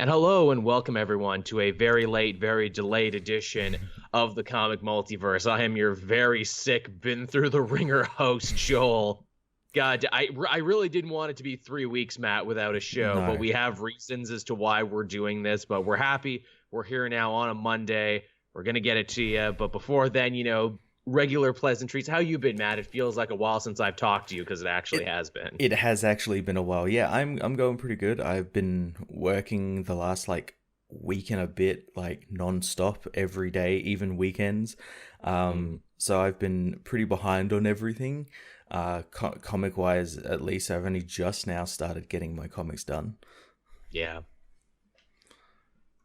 And hello and welcome everyone to a very late, very delayed edition of the Comic Multiverse. I am your very sick, been through the ringer host, Joel. God, I really didn't want it to be 3 weeks, Matt, without a show, but No. we have reasons as to why we're doing this, but we're happy. We're here now on a Monday. We're going to get it to you. But before then, regular pleasantries. How you been, Matt? It feels like a while since I've talked to you because it actually has been. It has actually been a while. Yeah, I'm going pretty good. I've been working the last week and a bit, non-stop every day, even weekends. So I've been pretty behind on everything. Comic wise, at least I've only just now started getting my comics done. Yeah.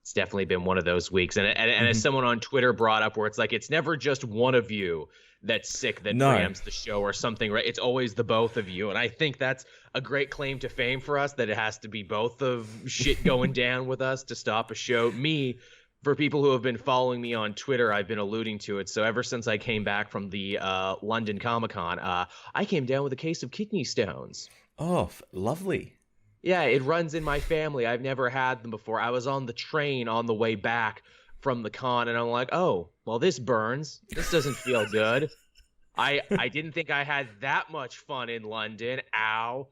It's definitely been one of those weeks. And as someone on Twitter brought up, where it's like, it's never just one of you that's sick that preempts the show or something, right? It's always the both of you. And I think that's a great claim to fame for us, that it has to be both of shit going down with us to stop a show. For people who have been following me on Twitter, I've been alluding to it. So ever since I came back from the London Comic-Con, I came down with a case of kidney stones. Oh, lovely. Yeah, it runs in my family. I've never had them before. I was on the train on the way back from the con, and I'm like, oh, well, this burns. This doesn't feel good. I didn't think I had that much fun in London. Ow.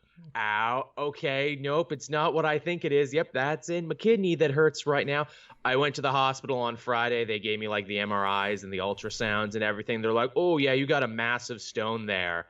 Okay, nope, it's not what I think it is. Yep, that's in my kidney that hurts right now. I went to the hospital on Friday. They gave me the MRIs and the ultrasounds and everything. They're like, oh, yeah, you got a massive stone there.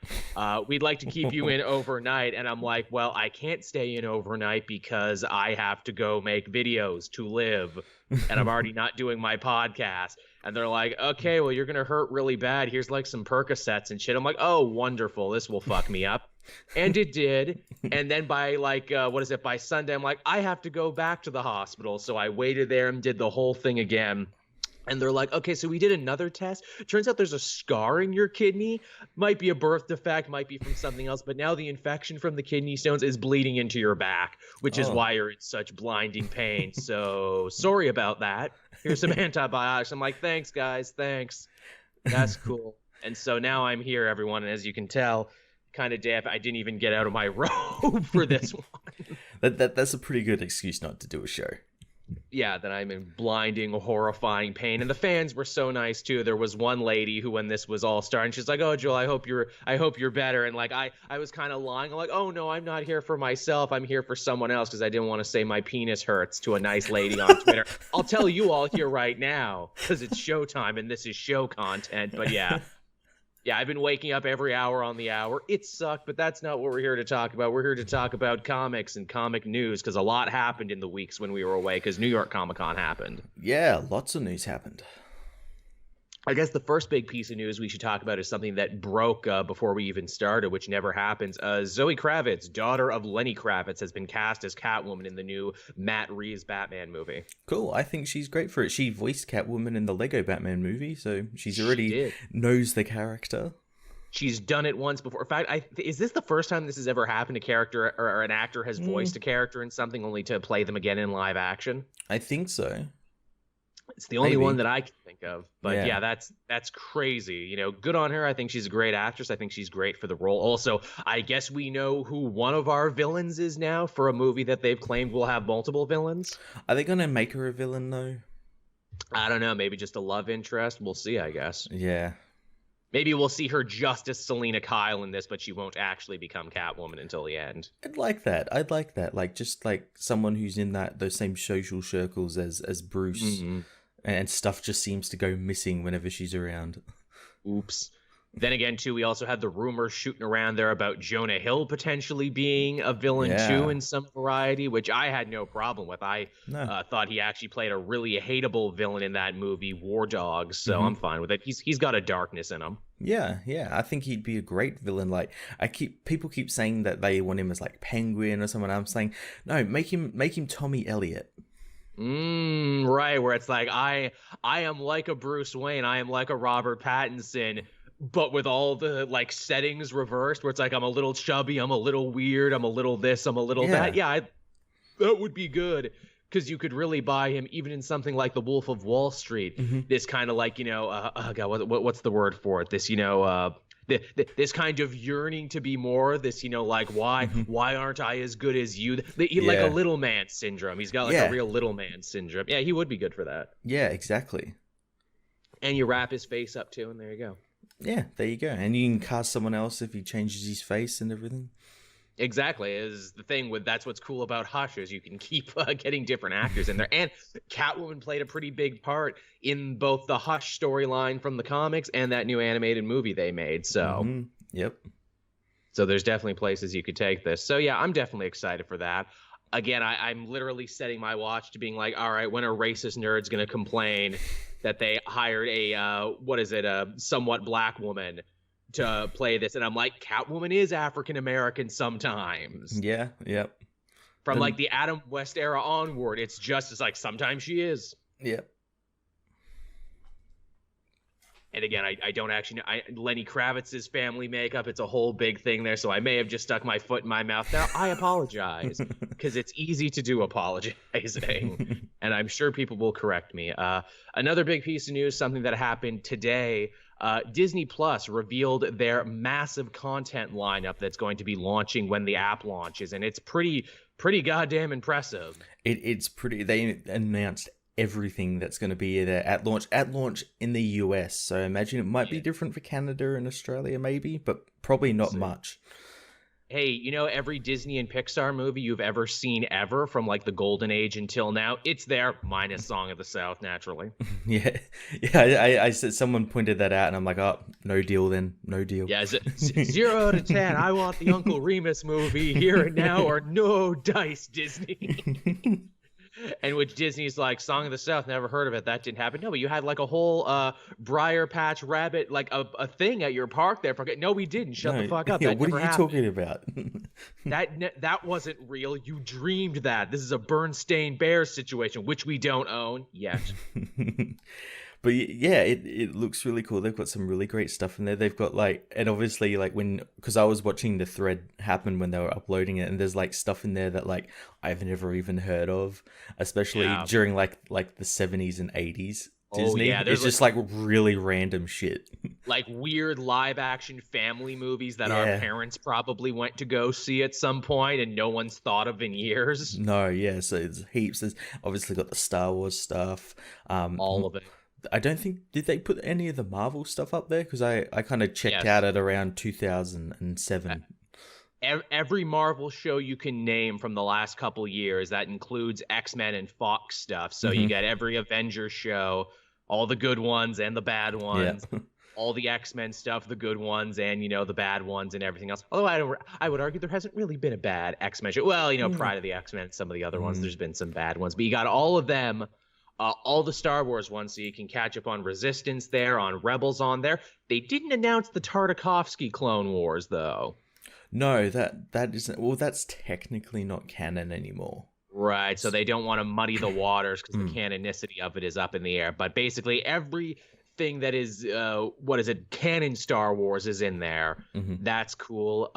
We'd like to keep you in overnight. And I'm like, well, I can't stay in overnight because I have to go make videos to live. And I'm already not doing my podcast. And they're like, okay, well, you're going to hurt really bad. Here's some Percocets and shit. I'm like, oh, wonderful. This will fuck me up. And it did. And then by by Sunday, I'm like, I have to go back to the hospital. So I waited there and did the whole thing again. And they're like, okay, so we did another test. Turns out there's a scar in your kidney. Might be a birth defect, might be from something else. But now the infection from the kidney stones is bleeding into your back, which is why you're in such blinding pain. So sorry about that. Here's some antibiotics. I'm like, thanks, guys. Thanks. That's cool. And so now I'm here, everyone. And as you can tell, kind of deaf. I didn't even get out of my robe for this one. That's a pretty good excuse not to do a show. Yeah, that I'm in blinding, horrifying pain. And the fans were so nice too. There was one lady who, when this was all starting, she's like, oh, Joel, I hope you're better. And I was kind of lying. I'm like, oh no, I'm not here for myself. I'm here for someone else, because I didn't want to say my penis hurts to a nice lady on Twitter. I'll tell you all here right now, because it's showtime and this is show content. But yeah. Yeah, I've been waking up every hour on the hour. It sucked, but that's not what we're here to talk about. We're here to talk about comics and comic news, because a lot happened in the weeks when we were away, because New York Comic-Con happened. Yeah, lots of news happened. I guess the first big piece of news we should talk about is something that broke before we even started, which never happens. Zoe Kravitz, daughter of Lenny Kravitz, has been cast as Catwoman in the new Matt Reeves Batman movie. Cool. I think she's great for it. She voiced Catwoman in the Lego Batman movie, so she already knows the character. She's done it once before. In fact, is this the first time this has ever happened? A character or an actor has voiced a character in something only to play them again in live action? I think so. It's the only one that I can think of. But yeah, that's crazy. Good on her. I think she's a great actress. I think she's great for the role. Also, I guess we know who one of our villains is now for a movie that they've claimed will have multiple villains. Are they going to make her a villain, though? I don't know. Maybe just a love interest. We'll see, I guess. Yeah. Maybe we'll see her just as Selena Kyle in this, but she won't actually become Catwoman until the end. I'd like that. Just someone who's in those same social circles as Bruce. Mm-hmm. And stuff just seems to go missing whenever she's around. Oops. Then again, too, we also had the rumors shooting around there about Jonah Hill potentially being a villain, too, in some variety, which I had no problem with. I thought he actually played a really hateable villain in that movie, War Dogs, so I'm fine with it. He's got a darkness in him. Yeah. I think he'd be a great villain. People keep saying that they want him as Penguin or someone. I'm saying, no, make him Tommy Elliot. Right, where it's I am like a Bruce Wayne, I am like a Robert Pattinson, but with all the settings reversed, where it's I'm a little chubby, I'm a little weird, I'm a little this, I'm a little that. Yeah, that would be good, because you could really buy him even in something like The Wolf of Wall Street. This kind of God, what's the word for it? This this kind of yearning to be more, this, like, why aren't I as good as you? Like a Yeah. little man syndrome. He's got like Yeah. a real little man syndrome. Yeah, he would be good for that. Yeah, exactly. And you wrap his face up too, and there you go. Yeah, there you go. And you can cast someone else if he changes his face and everything. Exactly, is the thing with that's what's cool about Hush, is you can keep getting different actors in there. And Catwoman played a pretty big part in both the Hush storyline from the comics and that new animated movie they made. So, Yep. So there's definitely places you could take this. So yeah, I'm definitely excited for that. Again, I'm literally setting my watch to being like, all right, when are racist nerds going to complain that they hired a somewhat black woman to play this? And I'm like, Catwoman is African American sometimes. Yeah, yep. From like the Adam West era onward, it's just as like sometimes she is. Yep. And again, I don't actually know. Lenny Kravitz's family makeup, it's a whole big thing there. So I may have just stuck my foot in my mouth. Now, I apologize, because it's easy to do apologizing. And I'm sure people will correct me. Another big piece of news, something that happened today, Disney Plus revealed their massive content lineup that's going to be launching when the app launches. And it's pretty goddamn impressive. It's pretty. They announced everything that's going to be there at launch in the US. So I imagine it might be different for Canada and Australia maybe, but probably not much. Hey, every Disney and Pixar movie you've ever seen ever, from like the golden age until now, it's there, minus Song of the South, naturally. Yeah. I said, someone pointed that out and I'm like, oh, no deal then, no deal. Yeah, 0 out of 10. I want the Uncle Remus movie here and now, or no dice, Disney. And which Disney's like, Song of the South, never heard of it. That didn't happen. No, but you had like a whole Briar Patch Rabbit, like a thing at your park there. No, we didn't. Shut the fuck up. Yeah, that what are you happened. talking about? That wasn't real. You dreamed that. This is a Bernstein Bears situation, which we don't own yet. But yeah, it looks really cool. They've got some really great stuff in there. They've got like, and obviously like because I was watching the thread happen when they were uploading it, and there's like stuff in there that like I've never even heard of, especially during like the 70s and 80s Disney. Oh, yeah, it's just like really random shit. Like weird live action family movies that our parents probably went to go see at some point and no one's thought of in years. No, yeah, so it's heaps. There's obviously got the Star Wars stuff. All of it. I don't think, did they put any of the Marvel stuff up there? Because I kind of checked out at around 2007. Every Marvel show you can name from the last couple years, that includes X-Men and Fox stuff. So you get every Avengers show, all the good ones and the bad ones, all the X-Men stuff, the good ones and, the bad ones and everything else. Although I would argue there hasn't really been a bad X-Men show. Well, prior to the X-Men, some of the other ones, there's been some bad ones. But you got all of them. All the Star Wars ones, so you can catch up on Resistance there, on Rebels on there. They didn't announce the Tartakovsky Clone Wars, though. No, that isn't. Well, that's technically not canon anymore. Right, so they don't want to muddy the waters because the canonicity of it is up in the air. But basically, everything that is, canon Star Wars is in there. That's cool.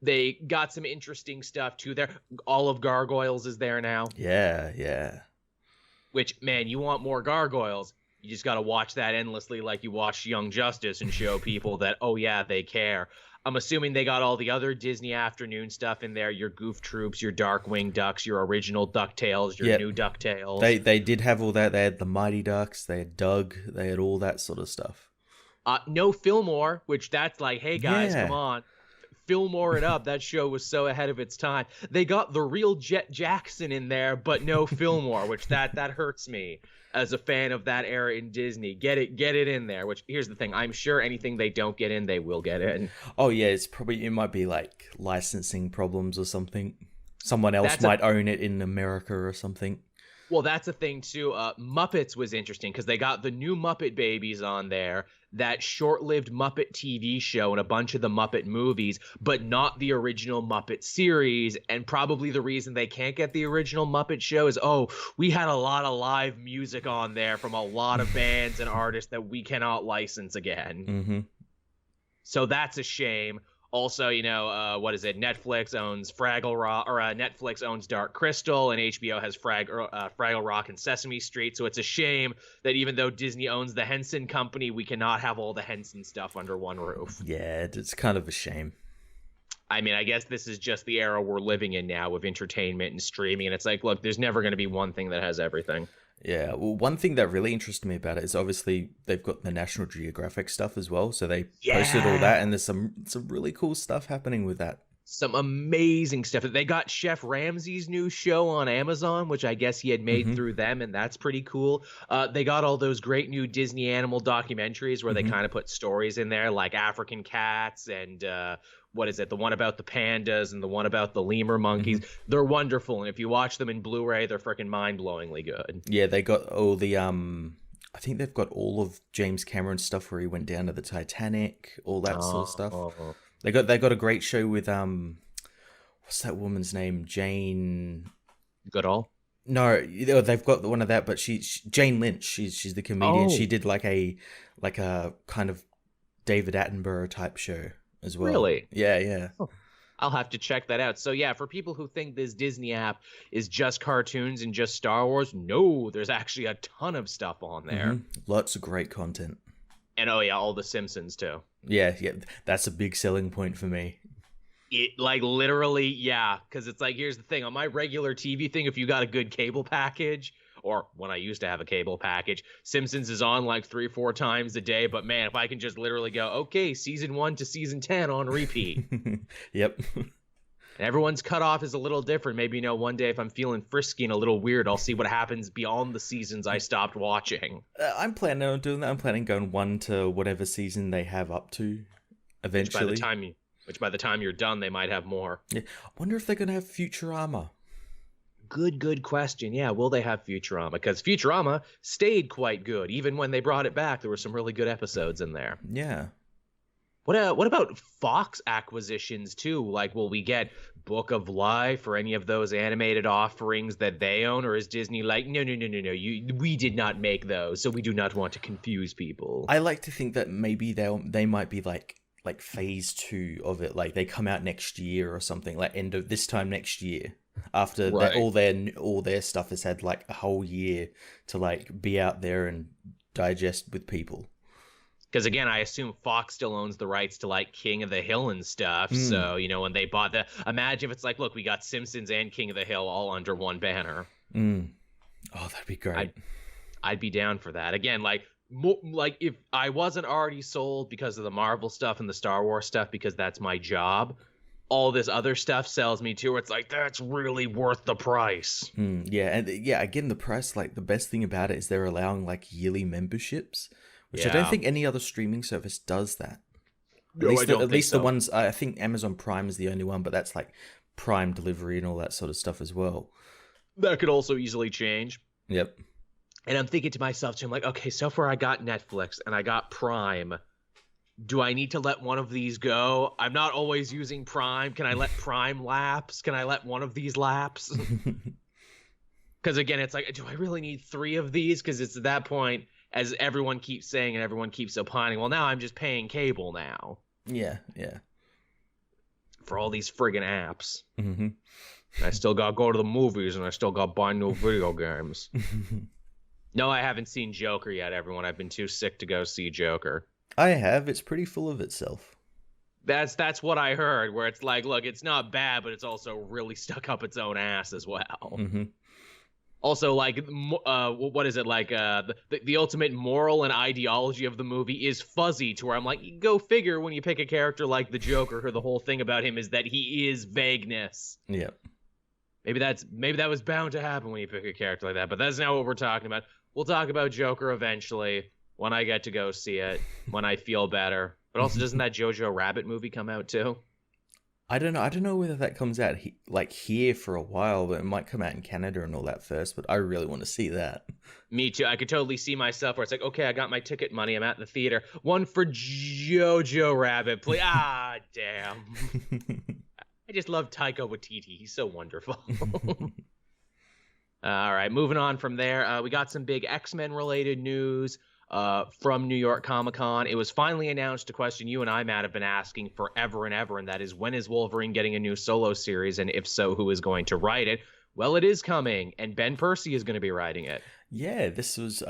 They got some interesting stuff, too, there. All of Gargoyles is there now. Yeah. Which, man, you want more gargoyles, you just got to watch that endlessly like you watch Young Justice and show people that, oh, yeah, they care. I'm assuming they got all the other Disney afternoon stuff in there, your Goof Troops, your Darkwing Ducks, your original DuckTales, your new DuckTales. They did have all that. They had the Mighty Ducks, they had Doug, they had all that sort of stuff. No Fillmore, which that's like, hey, guys, come on. Fillmore it up. That show was so ahead of its time. They got the real Jet Jackson in there, but no Fillmore, which that hurts me as a fan of that era in Disney. Get it in there. Which, here's the thing, I'm sure anything they don't get in, they will get in. Oh yeah, it might be like licensing problems or something. Someone else might own it in America or something. Well, that's a thing too. Muppets was interesting because they got the new Muppet Babies on there, that short-lived Muppet TV show and a bunch of the Muppet movies, but not the original Muppet series. And probably the reason they can't get the original Muppet show is, we had a lot of live music on there from a lot of bands and artists that we cannot license again. So that's a shame. Also, what is it? Netflix owns Fraggle Rock, or Netflix owns Dark Crystal, and HBO has Fraggle Rock and Sesame Street. So it's a shame that even though Disney owns the Henson Company, we cannot have all the Henson stuff under one roof. Yeah, it's kind of a shame. I mean, I guess this is just the era we're living in now with entertainment and streaming. And it's like, look, there's never going to be one thing that has everything. Yeah, well, one thing that really interested me about it is obviously they've got the National Geographic stuff as well. So they posted all that, and there's some really cool stuff happening with that. Some amazing stuff. They got Chef Ramsay's new show on Amazon, which I guess he had made through them, and that's pretty cool. They got all those great new Disney animal documentaries where they kind of put stories in there, like African cats and what is it? The one about the pandas and the one about the lemur monkeys. They're wonderful, and if you watch them in Blu-ray, they're freaking mind-blowingly good. Yeah, they got all the I think they've got all of James Cameron's stuff where he went down to the Titanic, all that sort of stuff. They got a great show with what's that woman's name? Jane Goodall? No, they've got one of that, but she's Jane Lynch. She's the comedian. She did like a kind of David Attenborough type show as well. Really? Yeah. Oh, I'll have to check that out. So yeah, for people who think this Disney app is just cartoons and just Star Wars, no, there's actually a ton of stuff on there. Lots of great content. And oh yeah, all the Simpsons too. Yeah, that's a big selling point for me. It like literally, yeah, because it's like, here's the thing, on my regular TV thing, if you got a good cable package, or when I used to have a cable package, Simpsons is on like 3-4 times a day. But man, if I can just literally go, okay, season 1 to season 10 on repeat. Yep. And everyone's cutoff is a little different. Maybe, one day if I'm feeling frisky and a little weird, I'll see what happens beyond the seasons I stopped watching. I'm planning on doing that. I'm planning going 1 to whatever season they have up to eventually. Which by the time you're done, they might have more. Yeah. I wonder if they're going to have Futurama. Good question. Yeah, will they have Futurama? Because Futurama stayed quite good. Even when they brought it back, there were some really good episodes in there. Yeah. What about Fox acquisitions too? Like, will we get Book of Life or any of those animated offerings that they own? Or is Disney like, no, we did not make those, so we do not want to confuse people? I like to think that maybe they might be like phase 2 of it. Like they come out next year or something, like end of this time next year. After all their stuff has had like a whole year to like be out there and digest with people. Because again, I assume Fox still owns the rights to like King of the Hill and stuff. So, when they bought imagine if it's like, look, we got Simpsons and King of the Hill all under one banner. Oh, that'd be great. I'd be down for that. Again, like if I wasn't already sold because of the Marvel stuff and the Star Wars stuff, because that's my job, all this other stuff sells me too, where it's like, that's really worth the price. Again, the price, like the best thing about it is they're allowing like yearly memberships, which I don't think any other streaming service does that. At least the ones, I think Amazon Prime is the only one, but that's like Prime delivery and all that sort of stuff as well. That could also easily change. Yep. And I'm thinking to myself too, I'm like, okay, so far I got Netflix and I got Prime. Do I need to let one of these go? I'm not always using Prime. Can I let Prime lapse? Can I let one of these lapse? Because again, it's like, do I really need 3 of these? Because it's at that point, as everyone keeps saying and everyone keeps opining, well, now I'm just paying cable now. Yeah. For all these friggin' apps. I still got to go to the movies and I still got to buy new video games. No, I haven't seen Joker yet, everyone. I've been too sick to go see Joker. I have. It's pretty full of itself. That's what I heard, where it's like, look, it's not bad, but it's also really stuck up its own ass as well. Also, like, what is it, like, the ultimate moral and ideology of the movie is fuzzy, to where I'm like, go figure when you pick a character like the Joker, who the whole thing about him is that he is vagueness. Yep. Maybe that was bound to happen when you pick a character like that, but that's not what we're talking about. We'll talk about Joker eventually, when I get to go see it, when I feel better. But also, doesn't that Jojo Rabbit movie come out too? I don't know whether that comes out here for a while, but it might come out in Canada and all that first. But I really want to see that. Me too. I could totally see myself where it's like, okay, I got my ticket money. I'm at the theater. One for Jojo Rabbit, please. Ah, damn. I just love Taika Waititi. He's so wonderful. All right, moving on from there. We got some big X-Men related news. from New York Comic-Con. It was finally announced, a question you and I, Matt, have been asking forever and ever, and that is, when is Wolverine getting a new solo series, and if so, who is going to write it? Well, it is coming, and Ben Percy is going to be writing it. Yeah, this was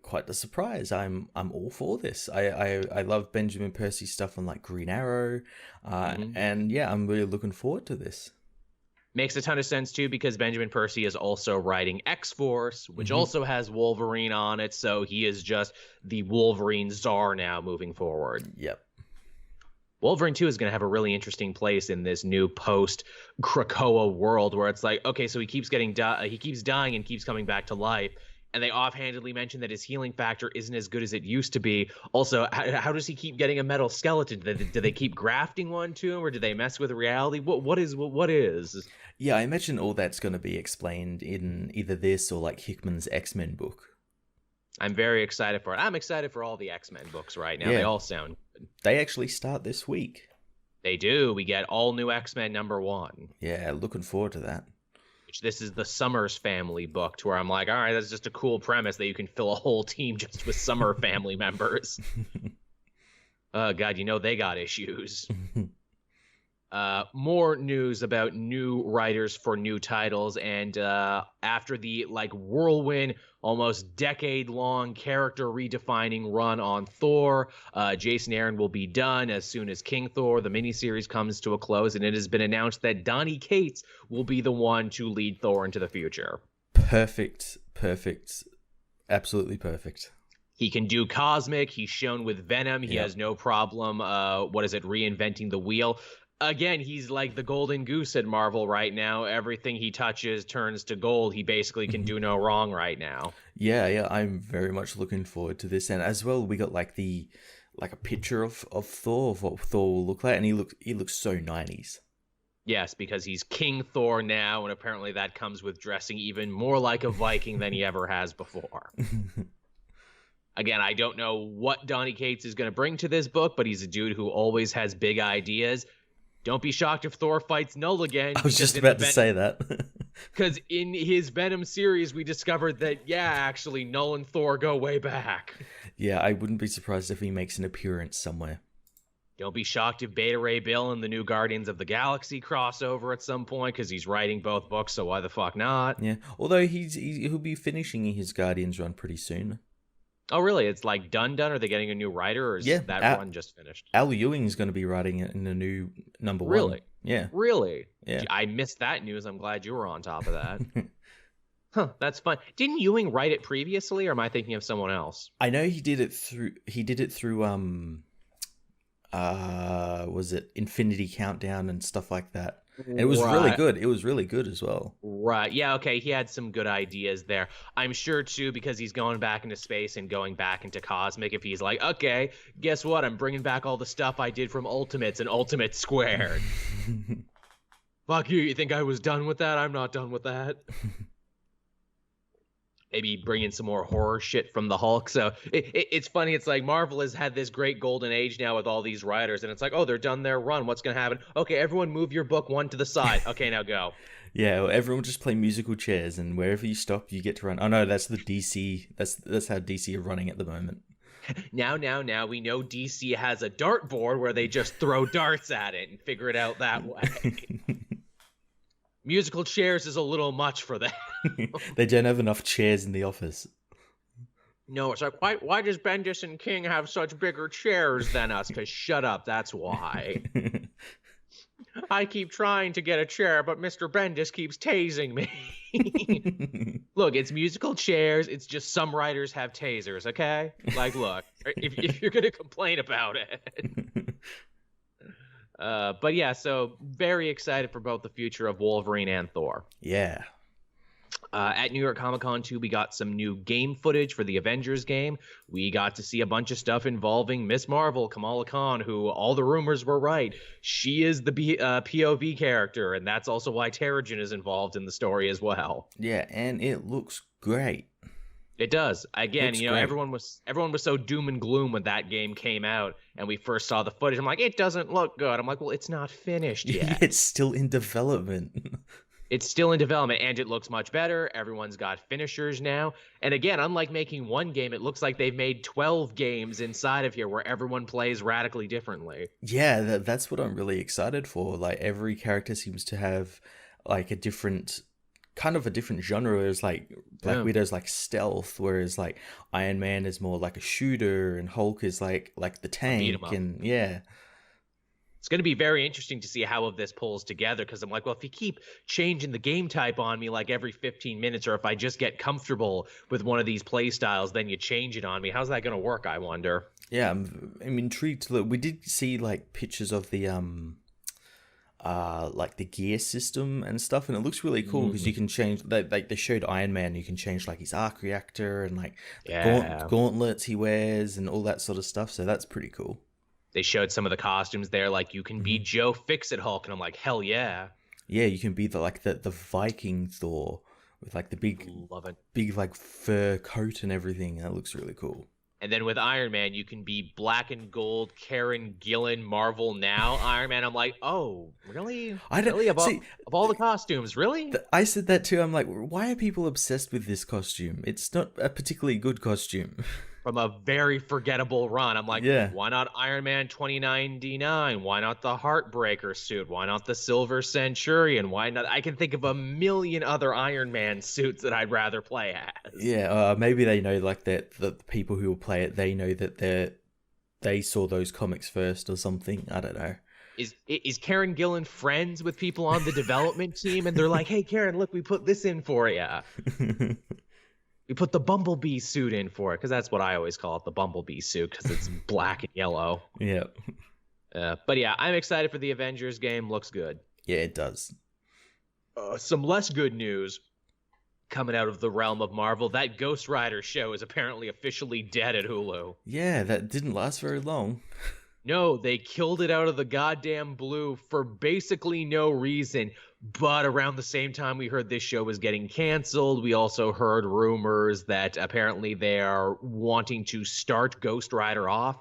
quite the surprise. I'm all for this. I love Benjamin Percy stuff on like Green Arrow, and yeah, I'm really looking forward to this. Makes a ton of sense, too, because Benjamin Percy is also writing X-Force, which also has Wolverine on it, so he is just the Wolverine czar now moving forward. Yep. Wolverine 2 is going to have a really interesting place in this new post-Krakoa world, where it's like, okay, so he keeps he keeps dying and keeps coming back to life, and they offhandedly mention that his healing factor isn't as good as it used to be. Also, how does he keep getting a metal skeleton? Do they keep grafting one to him, or do they mess with reality? What is? Yeah, I imagine all that's going to be explained in either this or like Hickman's X-Men book. I'm very excited for it. I'm excited for all the X-Men books right now. Yeah. They all sound good. They actually start this week. They do. We get all new X-Men #1. Yeah, looking forward to that. This is the Summers family book, to where I'm like, all right, that's just a cool premise that you can fill a whole team just with Summer family members. Oh, God, they got issues. More news about new writers for new titles, and after the whirlwind, almost decade-long character redefining run on Thor, Jason Aaron will be done as soon as King Thor, the miniseries, comes to a close, and it has been announced that Donny Cates will be the one to lead Thor into the future. Perfect. Absolutely perfect. He can do cosmic. He's shown with Venom. He has no problem, reinventing the wheel. Again, he's like the golden goose at Marvel right now. Everything he touches turns to gold. He basically can do no wrong right now. Yeah, I'm very much looking forward to this. And as well, we got like a picture of Thor, of what Thor will look like, and he looks so 90s. Yes, because he's King Thor now, and apparently that comes with dressing even more like a Viking than he ever has before. Again, I don't know what Donny Cates is going to bring to this book, but he's a dude who always has big ideas. Don't be shocked if Thor fights Null again. I was just about to say that. Because in his Venom series, we discovered that, actually, Null and Thor go way back. Yeah, I wouldn't be surprised if he makes an appearance somewhere. Don't be shocked if Beta Ray Bill and the new Guardians of the Galaxy cross over at some point, because he's writing both books, so why the fuck not? Yeah, although he'll be finishing his Guardians run pretty soon. Oh, really? It's like done? Are they getting a new writer, or is that one just finished? Al Ewing's going to be writing it in the new #1. Really? Yeah. Really? Yeah. I missed that news. I'm glad you were on top of that. Huh, that's fun. Didn't Ewing write it previously, or am I thinking of someone else? I know he did it through was it Infinity Countdown and stuff like that. And it was really good. It was really good as well. Right. Yeah, okay. He had some good ideas there. I'm sure, too, because he's going back into space and going back into Cosmic, if he's like, okay, guess what? I'm bringing back all the stuff I did from Ultimates and Ultimate Squared. Fuck you. You think I was done with that? I'm not done with that. Maybe bring in some more horror shit from the Hulk. So it's funny. It's like Marvel has had this great golden age now with all these writers, and it's like, oh, they're done their run. What's going to happen? Okay, everyone move your book one to the side. Okay, now go. Yeah, well, everyone just play musical chairs, and wherever you stop, you get to run. Oh, no, that's the DC. That's how DC are running at the moment. Now, we know DC has a dartboard where they just throw darts at it and figure it out that way. Musical chairs is a little much for them. They don't have enough chairs in the office. No, it's like, why does Bendis and King have such bigger chairs than us? Because shut up, that's why. I keep trying to get a chair, but Mr. Bendis keeps tasing me. Look, it's musical chairs. It's just some writers have tasers, okay? Like, look, if you're going to complain about it. But yeah, so very excited for both the future of Wolverine and Thor. Yeah. At New York Comic-Con, too, we got some new game footage for the Avengers game. We got to see a bunch of stuff involving Ms.Marvel, Kamala Khan, who all the rumors were right. She is the POV character, and that's also why Terrigen is involved in the story as well. Yeah, and it looks great. It does. Again, Looks great. everyone was so doom and gloom when that game came out, and we first saw the footage. I'm like, it doesn't look good. I'm like, well, it's not finished yet. It's still in development. It's still in development, and it looks much better. Everyone's got finishers now. And again, unlike making one game, it looks like they've made 12 games inside of here where everyone plays radically differently. Yeah, that's what I'm really excited for. Like every character seems to have like a different kind of a different genre. Whereas like Black Widow's like stealth, whereas like Iron Man is more like a shooter, and Hulk is like the tank, and yeah. It's going to be very interesting to see how this pulls together, because I'm like, well, if you keep changing the game type on me like every 15 minutes, or if I just get comfortable with one of these play styles, then you change it on me. How's that going to work, I wonder? Yeah, I'm intrigued. Look, we did see like pictures of the like the gear system and stuff, and it looks really cool because you can change. Like they showed Iron Man, you can change like his arc reactor and like gauntlets he wears and all that sort of stuff. So that's pretty cool. They showed some of the costumes there, like you can be Joe Fix-It Hulk, and I'm like, hell yeah. Yeah, you can be the Viking Thor with like the big like fur coat and everything. That looks really cool. And then with Iron Man, you can be black and gold, Karen Gillan, Marvel Now Iron Man. I'm like, oh, really? Really? Of all the costumes, really? I said that too. I'm like, why are people obsessed with this costume? It's not a particularly good costume. From a very forgettable run. I'm like, why not Iron Man 2099? Why not the Heartbreaker suit? Why not the Silver Centurion? Why not? I can think of a million other Iron Man suits that I'd rather play as. Yeah, maybe they know like that the people who will play it, they know that they saw those comics first or something. I don't know. Is Karen Gillan friends with people on the development team, and they're like, hey, Karen, look, we put this in for you. We put the Bumblebee suit in for it, because that's what I always call it, the Bumblebee suit, because it's black and yellow. Yeah. But yeah, I'm excited for the Avengers game. Looks good. Yeah, it does. Some less good news coming out of the realm of Marvel. That Ghost Rider show is apparently officially dead at Hulu. Yeah, that didn't last very long. No, they killed it out of the goddamn blue for basically no reason. But around the same time we heard this show was getting canceled, we also heard rumors that apparently they are wanting to start Ghost Rider off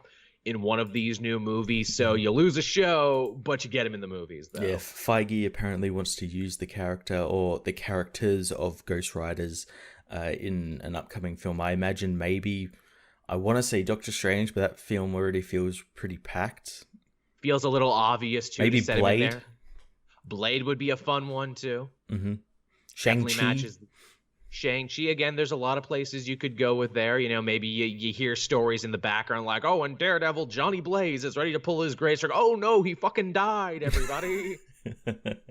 in one of these new movies. So you lose a show, but you get him in the movies, though. Yeah, Feige apparently wants to use the character or the characters of Ghost Riders in an upcoming film. I imagine maybe, I want to say Doctor Strange, but that film already feels pretty packed. Feels a little obvious, too. Maybe to Blade. Him in there. Blade would be a fun one, too. Mm-hmm. Shang-Chi. Shang-Chi, again, there's a lot of places you could go with there. You know, maybe you hear stories in the background like, oh, and Daredevil, Johnny Blaze is ready to pull his great strike. Oh, no, he fucking died, everybody.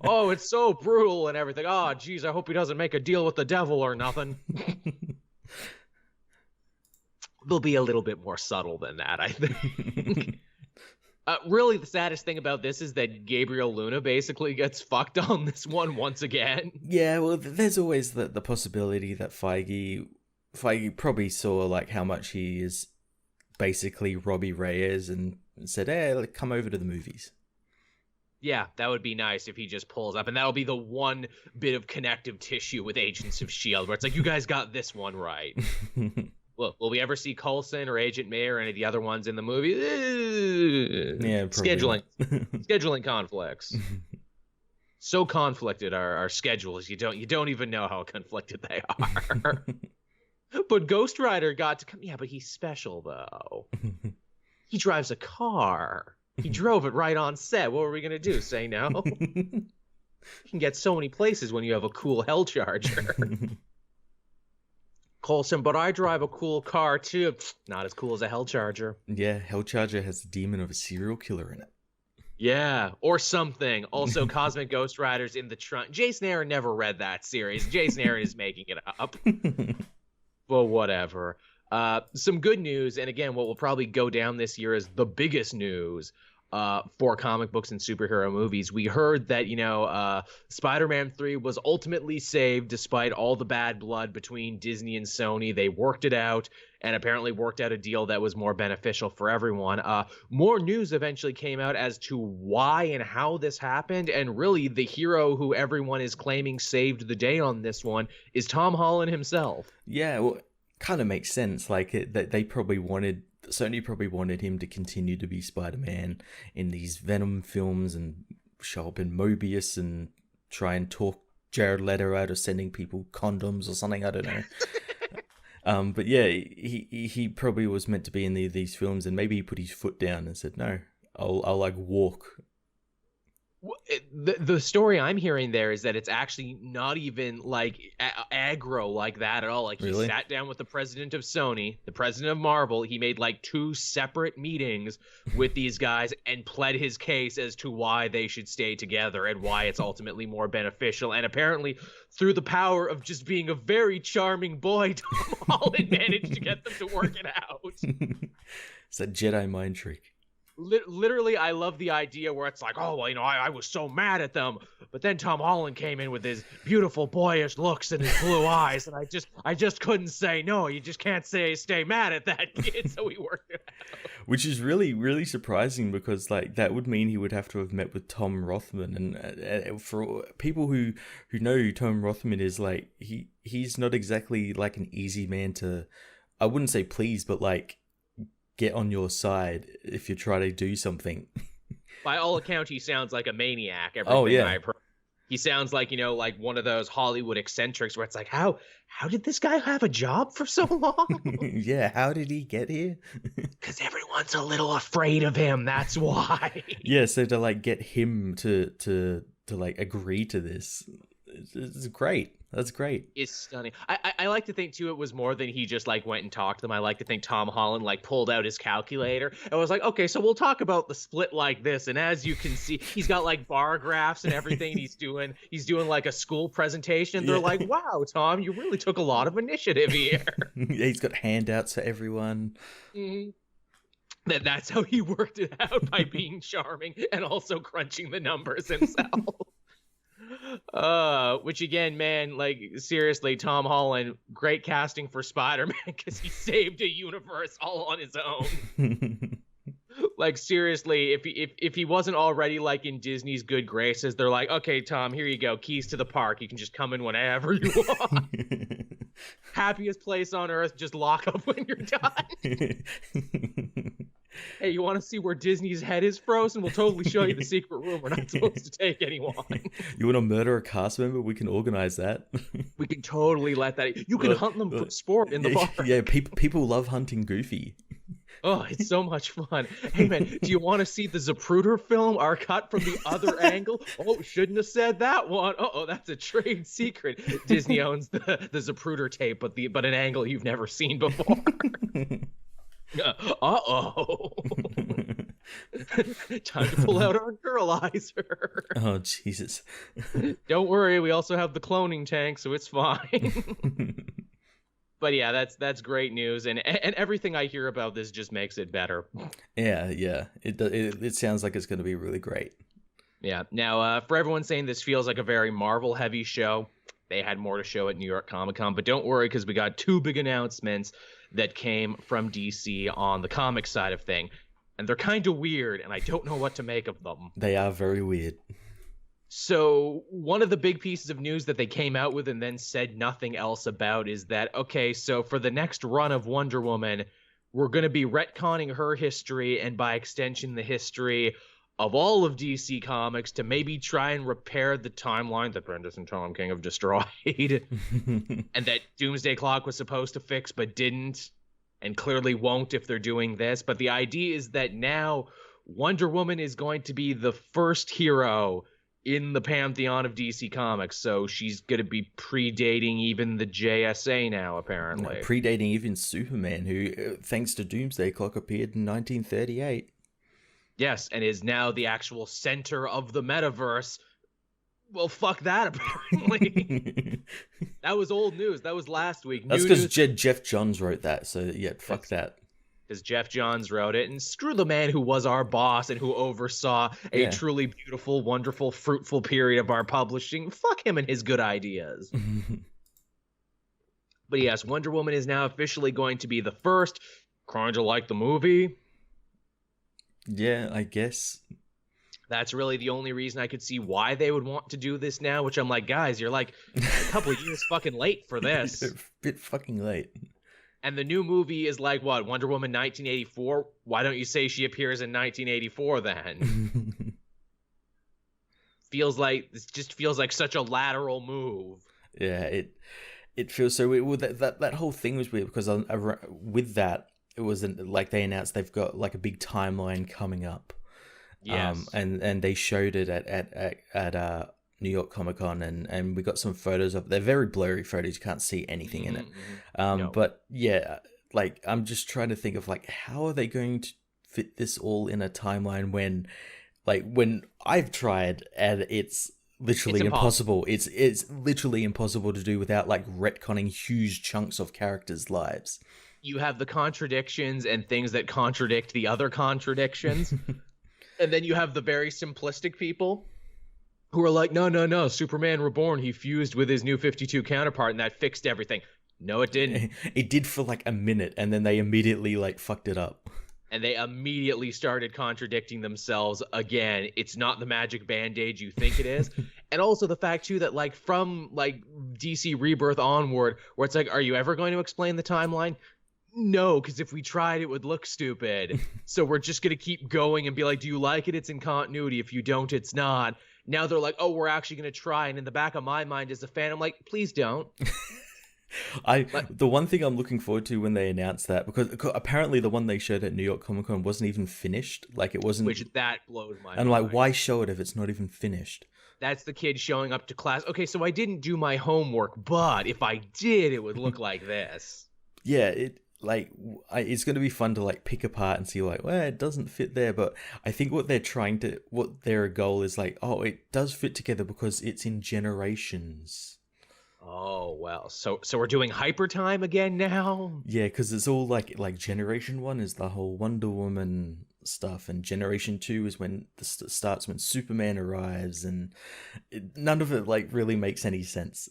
Oh, it's so brutal and everything. Oh, geez, I hope he doesn't make a deal with the devil or nothing. They'll be a little bit more subtle than that, I think. Really, the saddest thing about this is that Gabriel Luna basically gets fucked on this one once again. Yeah, well, there's always the possibility that Feige probably saw like how much he is basically Robbie Reyes and said, hey, come over to the movies. Yeah, that would be nice if he just pulls up, and that'll be the one bit of connective tissue with Agents of S.H.I.E.L.D. where it's like, you guys got this one right. Well, will we ever see Coulson or Agent May or any of the other ones in the movie? Yeah, probably. Scheduling conflicts. So conflicted our schedules, you don't even know how conflicted they are. But Ghost Rider got to come. Yeah, but he's special though. He drives a car. He drove it right on set. What were we gonna do? Say no? You can get so many places when you have a cool Hell Charger. Coulson, but I drive a cool car too. Not as cool as a Hell Charger. Yeah, Hell Charger has the demon of a serial killer in it. Yeah, or something. Also, Cosmic Ghost Riders in the trunk. Jason Aaron never read that series. Jason Aaron is making it up. Well, whatever. Some good news, and again, what will probably go down this year is the biggest news for comic books and superhero movies. We heard that, Spider-Man 3 was ultimately saved despite all the bad blood between Disney and Sony. They worked it out and apparently worked out a deal that was more beneficial for everyone. More news eventually came out as to why and how this happened, and really the hero who everyone is claiming saved the day on this one is Tom Holland himself. Yeah, well, kind of makes sense. Like, Sony probably wanted him to continue to be Spider-Man in these Venom films and show up in Mobius and try and talk Jared Leto out of sending people condoms or something. I don't know. But yeah, he probably was meant to be in these films, and maybe he put his foot down and said, "No, I'll like walk." The story I'm hearing there is that it's actually not even like aggro like that at all. Like, he Really? sat down with the president of Sony, the president of Marvel. He made like 2 separate meetings with these guys and pled his case as to why they should stay together and why it's ultimately more beneficial. And apparently, through the power of just being a very charming boy, Tom Holland managed to get them to work it out. It's a Jedi mind trick. Literally, I love the idea where it's like, oh, well, I was so mad at them, but then Tom Holland came in with his beautiful boyish looks and his blue eyes, and I just couldn't say no. You just can't stay mad at that kid, so we worked it out. Which is really, really surprising, because like that would mean he would have to have met with Tom Rothman, and for people who know who Tom Rothman is, like he's not exactly like an easy man to, I wouldn't say please, but like get on your side if you try to do something. By all accounts, he sounds like a maniac. Oh yeah, I've heard. He sounds like, like one of those Hollywood eccentrics where it's like, how did this guy have a job for so long? Yeah, how did he get here? Because everyone's a little afraid of him. That's why. Yeah, so to like get him to like agree to this, it's great. That's great. It's stunning. I like to think too it was more than he just like went and talked to them. I like to think Tom Holland like pulled out his calculator and was like, okay, so we'll talk about the split like this. And as you can see, he's got like bar graphs and everything. He's doing like a school presentation. They're like, wow, Tom, you really took a lot of initiative here. Yeah, he's got handouts for everyone. Mm-hmm. That's how he worked it out, by being charming and also crunching the numbers himself. Which again, man, like seriously, Tom Holland, great casting for Spider-Man, because he saved a universe all on his own. Like seriously, if he wasn't already like in Disney's good graces, they're like, okay, Tom, here you go, keys to the park. You can just come in whenever you want. Happiest place on earth. Just lock up when you're done. Hey, you want to see where Disney's head is frozen? We'll totally show you the secret room. We're not supposed to take anyone. You want to murder a cast member? We can organize that. We can totally let that. You can hunt them for sport in the park. Yeah, people love hunting Goofy. Oh, it's so much fun. Hey, man, do you want to see the Zapruder film, our cut from the other angle? Oh, shouldn't have said that one. Oh, that's a trade secret. Disney owns the Zapruder tape, but an angle you've never seen before. Uh-oh. Time to pull out our girlizer. Oh, Jesus. Don't worry, we also have the cloning tank, so it's fine. But yeah, that's great news, and everything I hear about this just makes it better. Yeah. It sounds like it's going to be really great. Yeah. Now, for everyone saying this feels like a very Marvel-heavy show, they had more to show at New York Comic Con, but don't worry, because we got 2 big announcements that came from DC on the comic side of thing, and they're kind of weird, and I don't know what to make of them. They are very weird. So one of the big pieces of news that they came out with and then said nothing else about is that, okay, so for the next run of Wonder Woman, we're going to be retconning her history, and by extension the history of all of DC Comics, to maybe try and repair the timeline that Bendis and Tom King have destroyed, and that Doomsday Clock was supposed to fix but didn't, and clearly won't if they're doing this. But the idea is that now Wonder Woman is going to be the first hero in the pantheon of DC Comics, so she's going to be predating even the JSA now, apparently. Predating even Superman, who, thanks to Doomsday Clock, appeared in 1938. Yes, and is now the actual center of the metaverse. Well, fuck that, apparently. That was old news. That was last week. That's because Jeff Johns wrote that, so yeah, fuck that. Because Jeff Johns wrote it, and screw the man who was our boss and who oversaw a truly beautiful, wonderful, fruitful period of our publishing. Fuck him and his good ideas. But yes, Wonder Woman is now officially going to be the first. Kind of like the movie. Yeah, I guess. That's really the only reason I could see why they would want to do this now, which I'm like, guys, you're like a couple of years fucking late for this. A bit fucking late. And the new movie is like, what, Wonder Woman 1984? Why don't you say she appears in 1984 then? just feels like such a lateral move. Yeah, it feels so weird. Well, that whole thing was weird because with that, it wasn't like they announced they've got like a big timeline coming up. Yes. And they showed it at New York Comic Con, and we got some photos of. They're very blurry photos. You can't see anything in it. No. But yeah, like I'm just trying to think of like how are they going to fit this all in a timeline when I've tried and it's literally impossible. It's literally impossible to do without like retconning huge chunks of characters' lives. You have the contradictions and things that contradict the other contradictions. And then you have the very simplistic people who are like, no, Superman Reborn, he fused with his New 52 counterpart and that fixed everything. No, it didn't. It did for like a minute and then they immediately like fucked it up. And they immediately started contradicting themselves again. It's not the magic band-aid you think it is. And also the fact, too, that like from like DC Rebirth onward, where it's like, are you ever going to explain the timeline? No, because if we tried, it would look stupid. So we're just going to keep going and be like, do you like it? It's in continuity. If you don't, it's not. Now they're like, oh, we're actually going to try. And in the back of my mind as a fan, I'm like, please don't. The one thing I'm looking forward to when they announce that, because apparently the one they showed at New York Comic Con wasn't even finished. Like it wasn't. Which that blows my mind. And like, why show it if it's not even finished? That's the kid showing up to class. Okay, so I didn't do my homework, but if I did, it would look like this. Yeah, it's going to be fun to like pick apart and see like, well, it doesn't fit there. But I think what their goal is like, oh, it does fit together because it's in generations. Oh, well, so we're doing hyper time again now? Yeah, because it's all like Generation 1 is the whole Wonder Woman stuff, and Generation 2 is when starts when Superman arrives, and none of it like really makes any sense.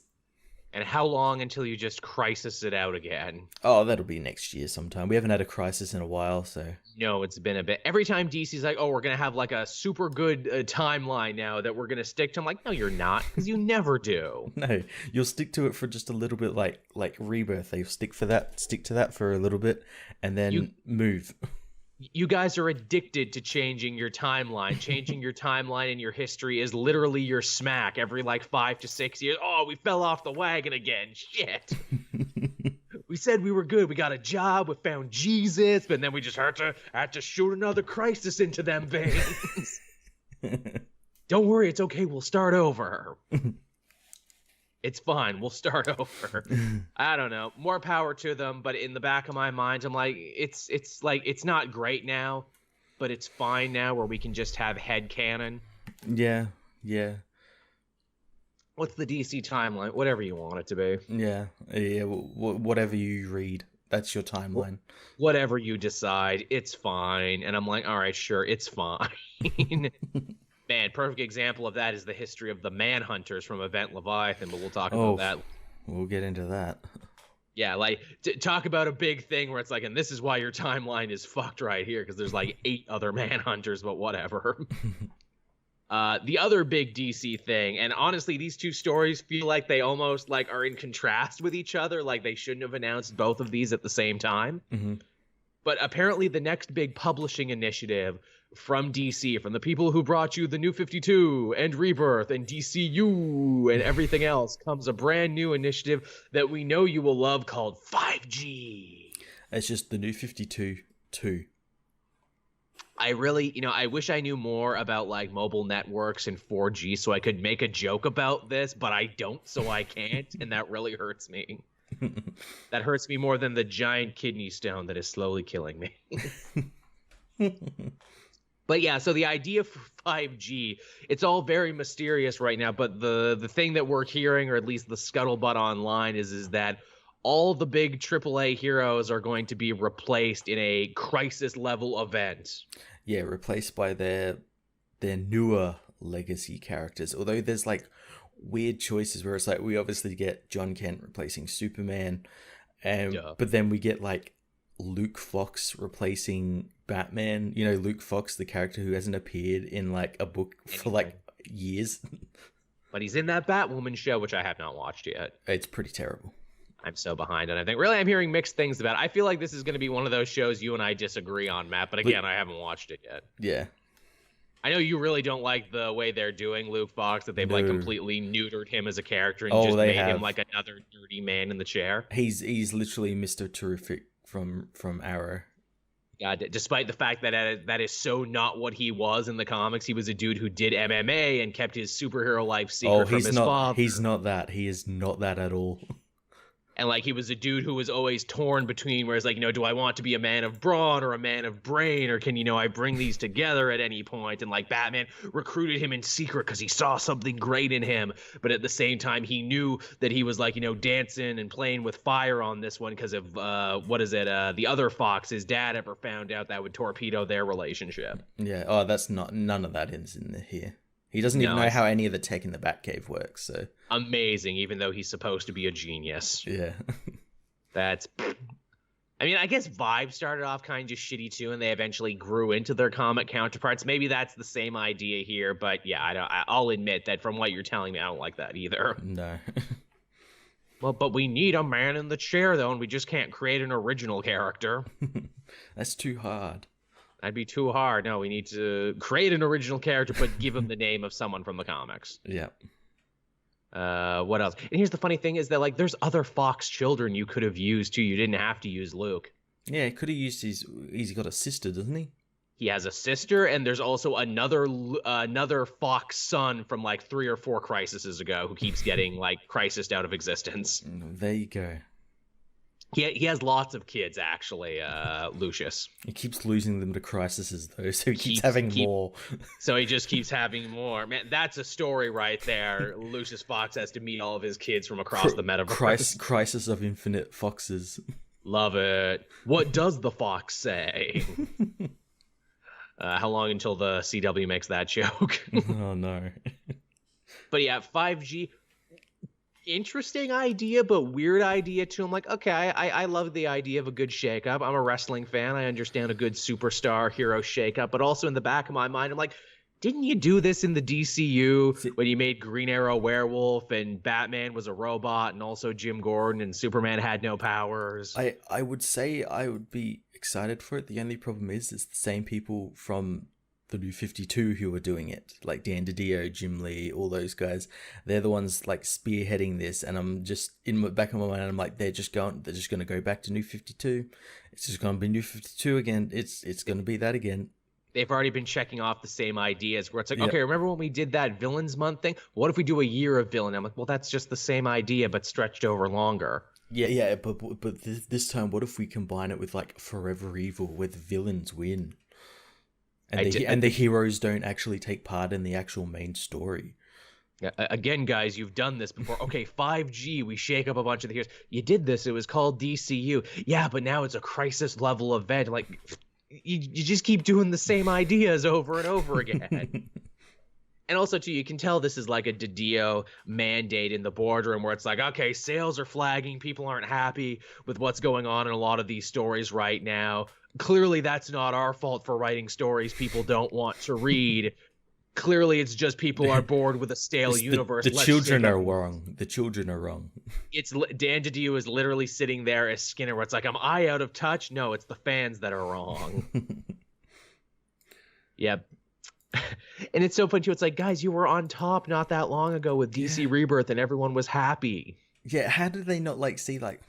And how long until you just crisis it out again? Oh, that'll be next year sometime. We haven't had a crisis in a while, so... No, it's been a bit. Every time DC's like, oh, we're going to have like a super good timeline now that we're going to stick to. I'm like, no, you're not, because you never do. No, you'll stick to it for just a little bit like Rebirth. They'll stick to that for a little bit, and then move. You guys are addicted to changing your timeline. Changing your timeline in your history is literally your smack every like 5 to 6 years. Oh, we fell off the wagon again. Shit. We said we were good. We got a job. We found Jesus, but then we just had to shoot another crisis into them veins. Don't worry, it's okay. We'll start over. It's fine. We'll start over. I don't know. More power to them, but in the back of my mind, I'm like, it's like it's not great now, but it's fine now where we can just have headcanon. Yeah. What's the DC timeline? Whatever you want it to be. Yeah. Whatever you read, that's your timeline. Whatever you decide, it's fine. And I'm like, all right, sure, it's fine. Man, perfect example of that is the history of the Manhunters from Event Leviathan, but we'll talk about that. We'll get into that. Yeah, like, talk about a big thing where it's like, and this is why your timeline is fucked right here, because there's like 8 other Manhunters, but whatever. The other big DC thing, and honestly, these two stories feel like they almost like are in contrast with each other, like they shouldn't have announced both of these at the same time. Mm-hmm. But apparently the next big publishing initiative from DC, from the people who brought you the New 52 and Rebirth and DCU and everything else, comes a brand new initiative that we know you will love called 5G. It's just the New 52 2. I really, I wish I knew more about like mobile networks and 4G so I could make a joke about this, but I don't, so I can't, and that really hurts me. That hurts me more than the giant kidney stone that is slowly killing me. But yeah, so the idea for 5G, it's all very mysterious right now, but the thing that we're hearing, or at least the scuttlebutt online, is that all the big AAA heroes are going to be replaced in a crisis-level event. Yeah, replaced by their newer legacy characters, although there's like weird choices where it's like we obviously get John Kent replacing Superman, but then we get like Luke Fox replacing Batman. Luke Fox, the character who hasn't appeared in like a book for like years. But he's in that Batwoman show, which I have not watched yet. It's pretty terrible. I'm so behind on everything. Really, I'm hearing mixed things about it. I feel like this is going to be one of those shows you and I disagree on, Matt, but again, I haven't watched it yet. Yeah. I know you really don't like the way they're doing Luke Fox, that they've like No. completely neutered him as a character and Oh, just they made him have. like another dirty man in the chair. He's literally Mr. Terrific from Arrow. God, despite the fact that that is so not what he was in the comics. He was a dude who did MMA and kept his superhero life Oh, secret from his he's father. not that. He is not that at all. And like he was a dude who was always torn between, whereas like, do I want to be a man of brawn or a man of brain, or can I bring these together at any point? And like Batman recruited him in secret because he saw something great in him, but at the same time he knew that he was like, dancing and playing with fire on this one because of what is it, the other Fox, his dad, ever found out that would torpedo their relationship. Yeah. Oh, that's not, none of that is in here. He doesn't even No, know it's how any of the tech in the Batcave works. So amazing, even though he's supposed to be a genius. yeah. That's, I mean, I guess Vibe started off kind of just shitty too, and they eventually grew into their comic counterparts. Maybe that's the same idea here, but yeah, I'll admit that from what you're telling me, I don't like that either. No. Well, but we need a man in the chair though, and we just can't create an original character. That's too hard. That'd be too hard. No, we need to create an original character, but give him the name of someone from the comics. Yeah. What else? And here's the funny thing is that like there's other Fox children you could have used too. You didn't have to use Luke. Yeah, he could have used he's got a sister, doesn't he? He has a sister, and there's also another Fox son from like 3 or 4 crises ago who keeps getting like crisised out of existence. There you go. He has lots of kids actually, Lucius. He keeps losing them to crises though, so he keeps having more. So he just keeps having more. Man, that's a story right there. Lucius Fox has to meet all of his kids from across the metaverse. Crisis of Infinite Foxes. Love it. What does the fox say? How long until the CW makes that joke? Oh no. But yeah, 5G, interesting idea, but weird idea too. I'm like, okay, I love the idea of a good shakeup. I'm a wrestling fan. I understand a good superstar hero shakeup, but also in the back of my mind, I'm like, didn't you do this in the DCU when you made Green Arrow werewolf and Batman was a robot and also Jim Gordon and Superman had no powers? I would say I would be excited for it. The only problem is it's the same people from the New 52 who are doing it, like Dan DiDio, Jim Lee, all those guys. They're the ones like spearheading this, and I'm just in the back of my mind, I'm like, they're just going to go back to New 52. It's just going to be New 52 again. It's going to be that again. They've already been checking off the same ideas where it's like, Yep. okay, remember when we did that villains month thing? What if we do a year of villain? I'm like, well, that's just the same idea, but stretched over longer. Yeah, but this time, what if we combine it with like Forever Evil, where the villains win, and the heroes don't actually take part in the actual main story? Again, guys, you've done this before. Okay, 5G, we shake up a bunch of the heroes. You did this. It was called DCU. Yeah, but now it's a crisis level event. Like, you just keep doing the same ideas over and over again. And also, too, you can tell this is like a DiDio mandate in the boardroom where it's like, okay, sales are flagging. People aren't happy with what's going on in a lot of these stories right now. Clearly, that's not our fault for writing stories people don't want to read. Clearly, it's just people are bored with a stale universe. The children are wrong. The children are wrong. It's Dan DiDio is literally sitting there as Skinner, where it's like, am I out of touch? No, it's the fans that are wrong. Yeah. And it's so funny too. It's like, guys, you were on top not that long ago with DC Rebirth, and everyone was happy. Yeah, how did they not like see like,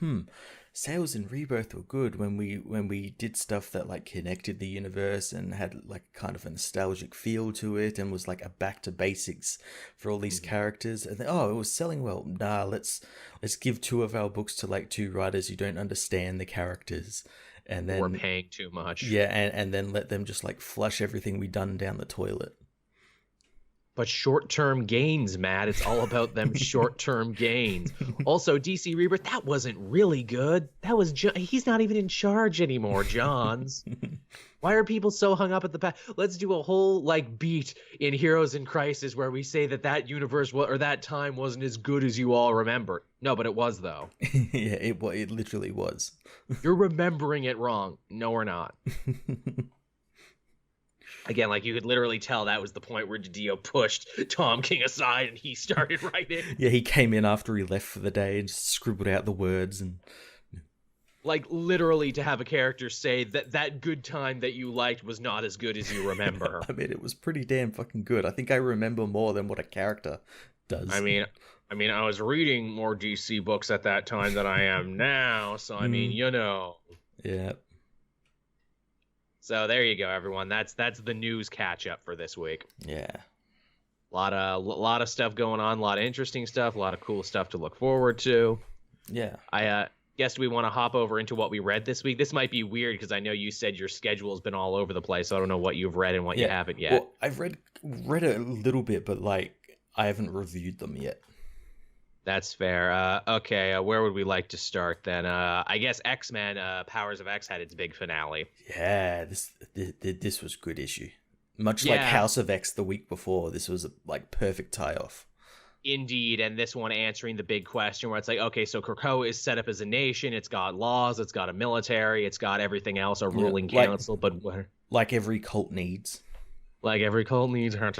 sales in Rebirth were good when we did stuff that like connected the universe and had like kind of a nostalgic feel to it and was like a back to basics for all these characters. And then, it was selling well. Nah, let's give 2 of our books to like 2 writers who don't understand the characters. And then we're paying too much. Yeah, and then let them just like flush everything we done down the toilet. But short-term gains, Matt. It's all about them short-term gains. Also, DC Rebirth, that wasn't really good. That was he's not even in charge anymore, Johns. Why are people so hung up at the past? Let's do a whole like beat in Heroes in Crisis where we say that universe or that time wasn't as good as you all remember. No, but it was though. Yeah, it literally was. You're remembering it wrong. No, we're not. Again, like you could literally tell that was the point where DiDio pushed Tom King aside and he started writing. Yeah, he came in after he left for the day and just scribbled out the words and. Like, literally to have a character say that that good time that you liked was not as good as you remember. I mean, it was pretty damn fucking good. I think I remember more than what a character I does. mean, I was reading more DC books at that time than I am now, so I mean, you know. Yeah. So there you go, everyone. That's the news catch up for this week. Yeah. Lot of stuff going on, a lot of interesting stuff, a lot of cool stuff to look forward to. Yeah. I guess we want to hop over into what we read this week. This might be weird because I know you said your schedule's been all over the place, so I don't know what you've read and what you haven't yet. Well, I've read a little bit, but like I haven't reviewed them yet. That's fair. Okay, where would we like to start then? I guess X-Men, Powers of X had its big finale. Yeah, this was a good issue. Much like House of X the week before, this was a like perfect tie-off. Indeed, and this one answering the big question where it's like, okay, so Krakoa is set up as a nation, it's got laws, it's got a military, it's got everything else, a ruling council, but what? Like every cult needs. Like every cult needs her.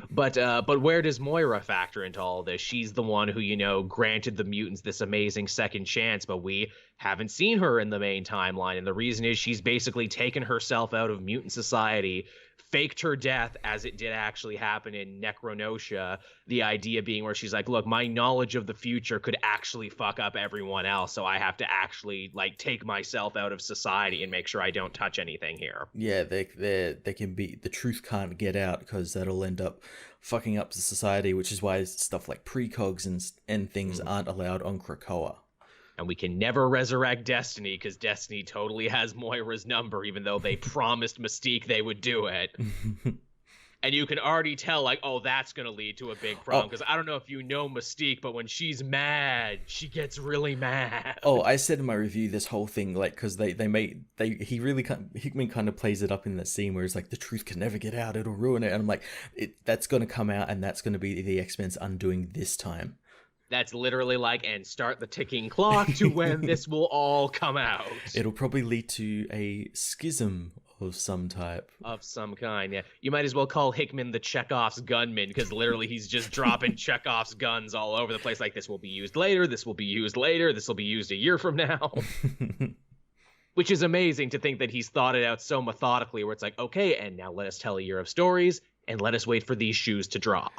But where does Moira factor into all this? She's the one who, you know, granted the mutants this amazing second chance, but we haven't seen her in the main timeline. And the reason is she's basically taken herself out of mutant society, faked her death as it did actually happen in Necronotia. The idea being where she's like, look, my knowledge of the future could actually fuck up everyone else, so I have to actually like take myself out of society and make sure I don't touch anything here. Yeah, they can be, the truth can't get out because that'll end up fucking up the society, which is why stuff like precogs and things aren't allowed on Krakoa. And we can never resurrect Destiny because Destiny totally has Moira's number, even though they promised Mystique they would do it. And you can already tell, like, oh, that's going to lead to a big problem. Because I don't know if you know Mystique, but when she's mad, she gets really mad. Oh, I said in my review this whole thing, like, because Hickman kind of plays it up in that scene where it's like, the truth can never get out, it'll ruin it. And I'm like, that's going to come out, and that's going to be the X-Men's undoing this time. That's literally like, and start the ticking clock to when this will all come out. It'll probably lead to a schism of some type. Of some kind, yeah. You might as well call Hickman the Chekhov's gunman, because literally he's just dropping Chekhov's guns all over the place. Like, this will be used later, this will be used later, this will be used a year from now. Which is amazing to think that he's thought it out so methodically, where it's like, okay, and now let us tell a year of stories, and let us wait for these shoes to drop.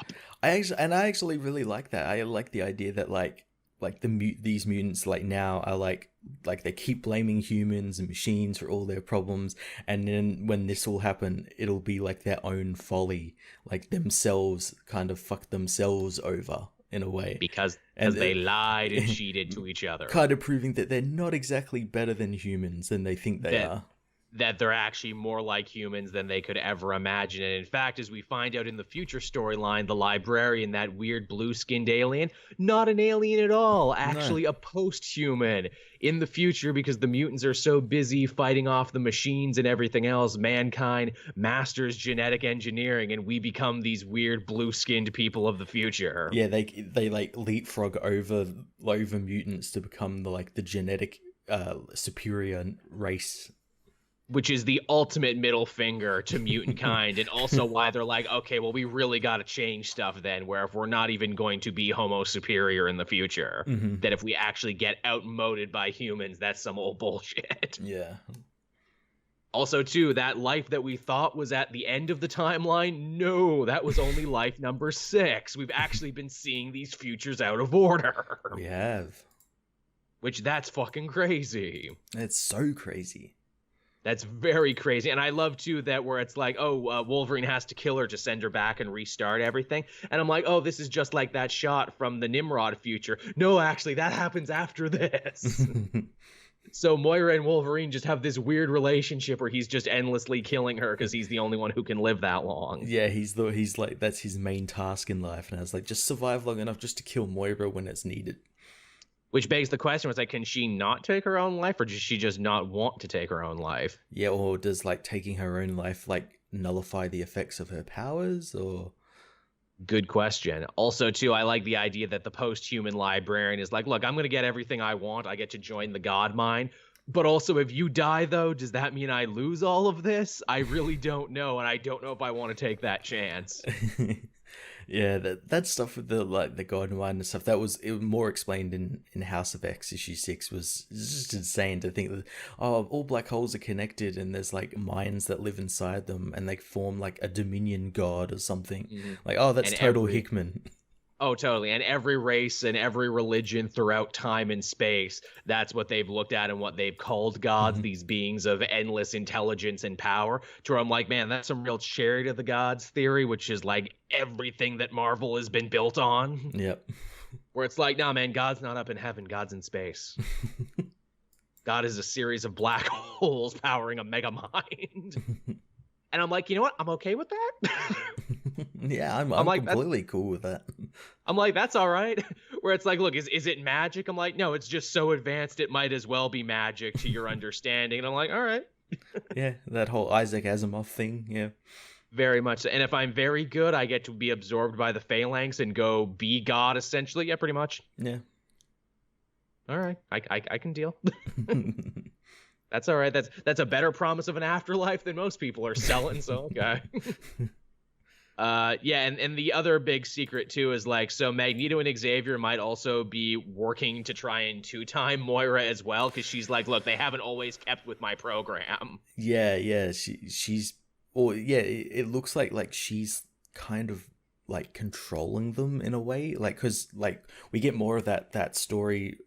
I actually really like that. I like the idea that these mutants like now are like they keep blaming humans and machines for all their problems, and then when this will happen, it'll be like their own folly, like themselves kind of fuck themselves over in a way because they lied and cheated to each other, kind of proving that they're not exactly better than humans than they think they are. That they're actually more like humans than they could ever imagine. And in fact, as we find out in the future storyline, the librarian, that weird blue-skinned alien, not an alien at all, actually a post-human in the future, because the mutants are so busy fighting off the machines and everything else. Mankind masters genetic engineering, and we become these weird blue-skinned people of the future. Yeah, they like leapfrog over mutants to become the genetic superior race. Which is the ultimate middle finger to mutant kind, and also why they're like, okay, well, we really got to change stuff then, where if we're not even going to be homo superior in the future, that if we actually get outmoded by humans, that's some old bullshit. Yeah. Also, too, that life that we thought was at the end of the timeline, no, that was only life number 6. We've actually been seeing these futures out of order. We have. Which, that's fucking crazy. It's so crazy. That's very crazy. And I love, too, that where it's like, oh, Wolverine has to kill her to send her back and restart everything. And I'm like, oh, this is just like that shot from the Nimrod future. No, actually, that happens after this. So Moira and Wolverine just have this weird relationship where he's just endlessly killing her because he's the only one who can live that long. Yeah, he's like, that's his main task in life. And I was like, just survive long enough just to kill Moira when it's needed. Which begs the question, was like, can she not take her own life, or does she just not want to take her own life? Yeah, or does taking her own life nullify the effects of her powers, or? Good question. Also, too, I like the idea that the post-human librarian is like, look, I'm going to get everything I want. I get to join the God Mine. But also, if you die, though, does that mean I lose all of this? I really don't know, and I don't know if I want to take that chance. Yeah, that stuff with the god mind and stuff, it was more explained in House of X issue 6. Was just insane to think that, oh, all black holes are connected and there's like minds that live inside them and they form like a dominion god or something. Mhm. Like, oh, that's And total Hickman. Oh, totally. And every race and every religion throughout time and space, that's what they've looked at and what they've called gods, Mhm. these beings of endless intelligence and power. To where I'm like, man, that's some real chariot of the gods theory, which is like everything that Marvel has been built on. Yep. Where it's like, nah, man, God's not up in heaven, God's in space. God is a series of black holes powering a mega mind. And I'm like, you know what? I'm okay with that. Yeah, I'm like, completely cool with that. I'm like, that's all right. Where it's like, look, is it magic? I'm like, no, it's just so advanced it might as well be magic to your understanding. And I'm like, all right. Yeah, that whole Isaac Asimov thing. Yeah. Very much so. And if I'm very good, I get to be absorbed by the phalanx and go be God, essentially. Yeah, pretty much. Yeah. All right. I can deal. That's all right. That's a better promise of an afterlife than most people are selling, so okay. Yeah, and the other big secret too is like, so Magneto and Xavier might also be working to try and two-time Moira as well, because she's like, look, they haven't always kept with my program. Yeah. She's, or yeah, it looks like she's kind of like controlling them in a way, like, because like we get more of that story.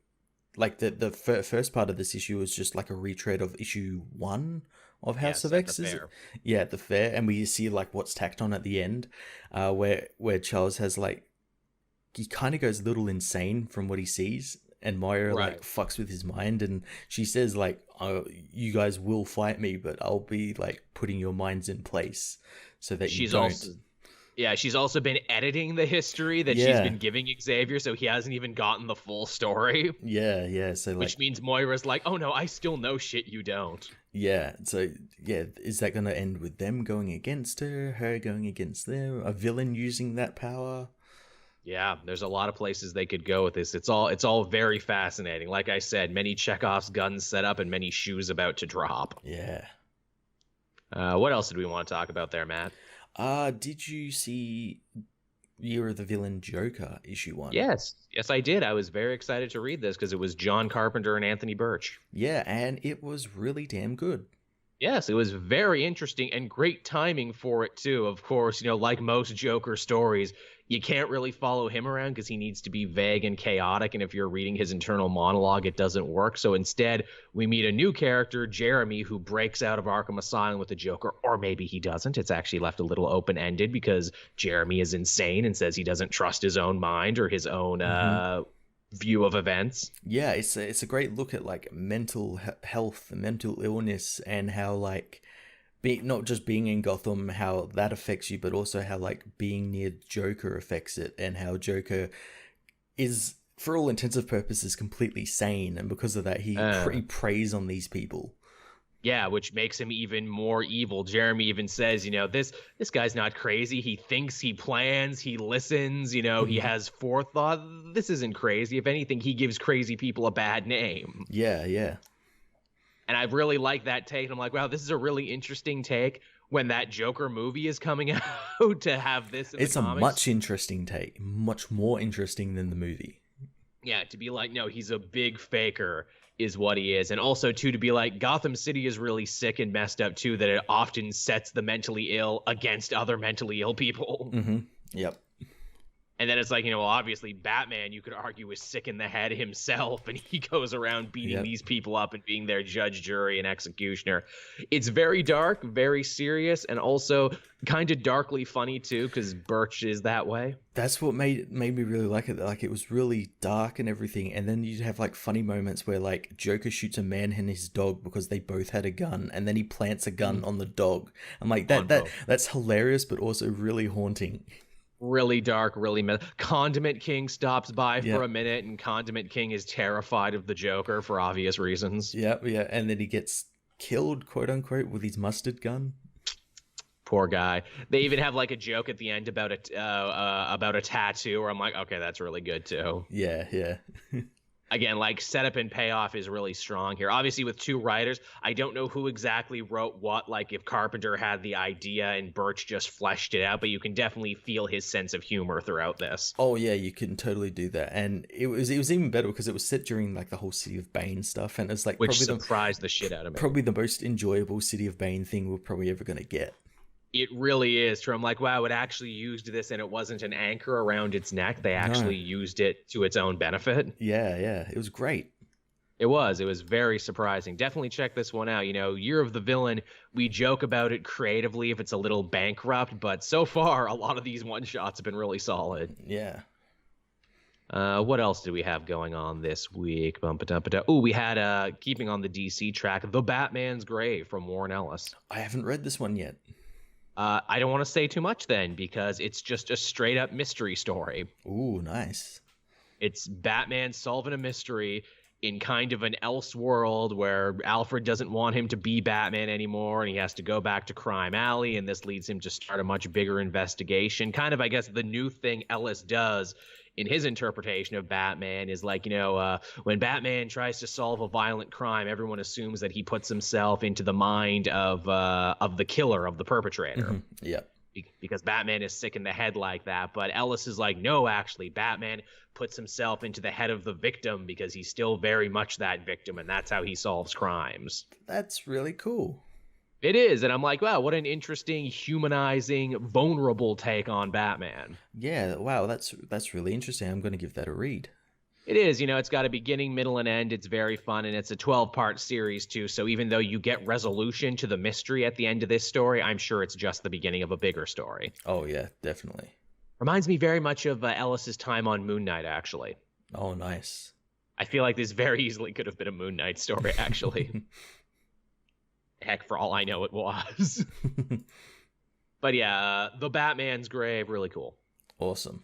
Like the first part of this issue is just like a retread of issue 1 of House of X, is it? Yeah, at the fair, and we see like what's tacked on at the end, where Charles has like, he kind of goes a little insane from what he sees, and Moira like fucks with his mind, and she says like, oh, you guys will fight me, but I'll be like putting your minds in place so that you don't. Yeah, she's also been editing the history that she's been giving Xavier, so he hasn't even gotten the full story. Yeah. So like, which means Moira's like, oh no, I still know shit you don't. Yeah. So yeah, is that going to end with them going against her going against them, a villain using that power? Yeah, there's a lot of places they could go with this. It's all very fascinating. Like I said, many Chekhov's guns set up and many shoes about to drop. Yeah. What else did we want to talk about there, Matt? Did you see Year of the Villain Joker issue 1? Yes, I did. I was very excited to read this because it was John Carpenter and Anthony Birch. Yeah, and it was really damn good. Yes, it was very interesting and great timing for it too. Of course, like most Joker stories, you can't really follow him around because he needs to be vague and chaotic, and if you're reading his internal monologue, it doesn't work. So instead, we meet a new character, Jeremy, who breaks out of Arkham Asylum with the Joker, or maybe he doesn't. It's actually left a little open-ended because Jeremy is insane and says he doesn't trust his own mind or his own view of events. Yeah, it's a great look at like mental health, mental illness, and how like not just being in Gotham, how that affects you, but also how like being near Joker affects it, and how Joker is, for all intents and purposes, completely sane, and because of that, he preys on these people. Yeah, which makes him even more evil. Jeremy even says, this guy's not crazy. He thinks, he plans, he listens, he has forethought. This isn't crazy. If anything, he gives crazy people a bad name. Yeah. And I really like that take. I'm like, wow, this is a really interesting take when that Joker movie is coming out to have this in the comics. It's a much interesting take. Much more interesting than the movie. Yeah, to be like, no, he's a big faker is what he is. And also, too, to be like, Gotham City is really sick and messed up, too, that it often sets the mentally ill against other mentally ill people. Mm-hmm. Yep. And then it's like, obviously Batman, you could argue, is sick in the head himself, and he goes around beating these people up and being their judge, jury, and executioner. It's very dark, very serious, and also kind of darkly funny, too, because Birch is that way. That's what made me really like it. Like, it was really dark and everything, and then you'd have, like, funny moments where, like, Joker shoots a man and his dog because they both had a gun, and then he plants a gun on the dog. I'm like, that's hilarious, but also really haunting. Really dark, really Condiment King stops by for a minute, and Condiment King is terrified of the Joker for obvious reasons. Yeah, and then he gets killed, quote unquote, with his mustard gun. Poor guy. They even have like a joke at the end about a tattoo, where I'm like, okay, that's really good too. Yeah. Again, like setup and payoff is really strong here. Obviously, with two writers, I don't know who exactly wrote what. Like if Carpenter had the idea and Birch just fleshed it out, but you can definitely feel his sense of humor throughout this. Oh yeah, you can totally do that, and it was even better because it was set during like the whole City of Bane stuff, and it's like Which surprised the shit out of me. Probably the most enjoyable City of Bane thing we're probably ever gonna get. It really is true. I'm like, wow, it actually used this and it wasn't an anchor around its neck. They actually used it to its own benefit. Yeah, it was great. It was very surprising. Definitely check this one out. You know, Year of the Villain, we joke about it creatively if it's a little bankrupt, but so far, a lot of these one-shots have been really solid. Yeah. What else do we have going on this week? Oh, we had, keeping on the DC track, The Batman's Grave from Warren Ellis. I haven't read this one yet. I don't want to say too much then, because it's just a straight-up mystery story. Ooh, nice. It's Batman solving a mystery in kind of an else world where Alfred doesn't want him to be Batman anymore, and he has to go back to Crime Alley, and this leads him to start a much bigger investigation. Kind of, I guess, the new thing Ellis does in his interpretation of Batman is like, when Batman tries to solve a violent crime, everyone assumes that he puts himself into the mind of the killer, of the perpetrator. Mm-hmm. Yeah. Because Batman is sick in the head like that. But Ellis is like, no, actually, Batman puts himself into the head of the victim because he's still very much that victim, and that's how he solves crimes. That's really cool. It is, and I'm like, wow, what an interesting, humanizing, vulnerable take on Batman. Yeah, wow, that's really interesting. I'm going to give that a read. It is, it's got a beginning, middle, and end. It's very fun, and it's a 12-part series, too, so even though you get resolution to the mystery at the end of this story, I'm sure it's just the beginning of a bigger story. Oh, yeah, definitely. Reminds me very much of Ellis's time on Moon Knight, actually. Oh, nice. I feel like this very easily could have been a Moon Knight story, actually. Heck, for all I know, it was. But yeah, The Batman's Grave, really cool. Awesome.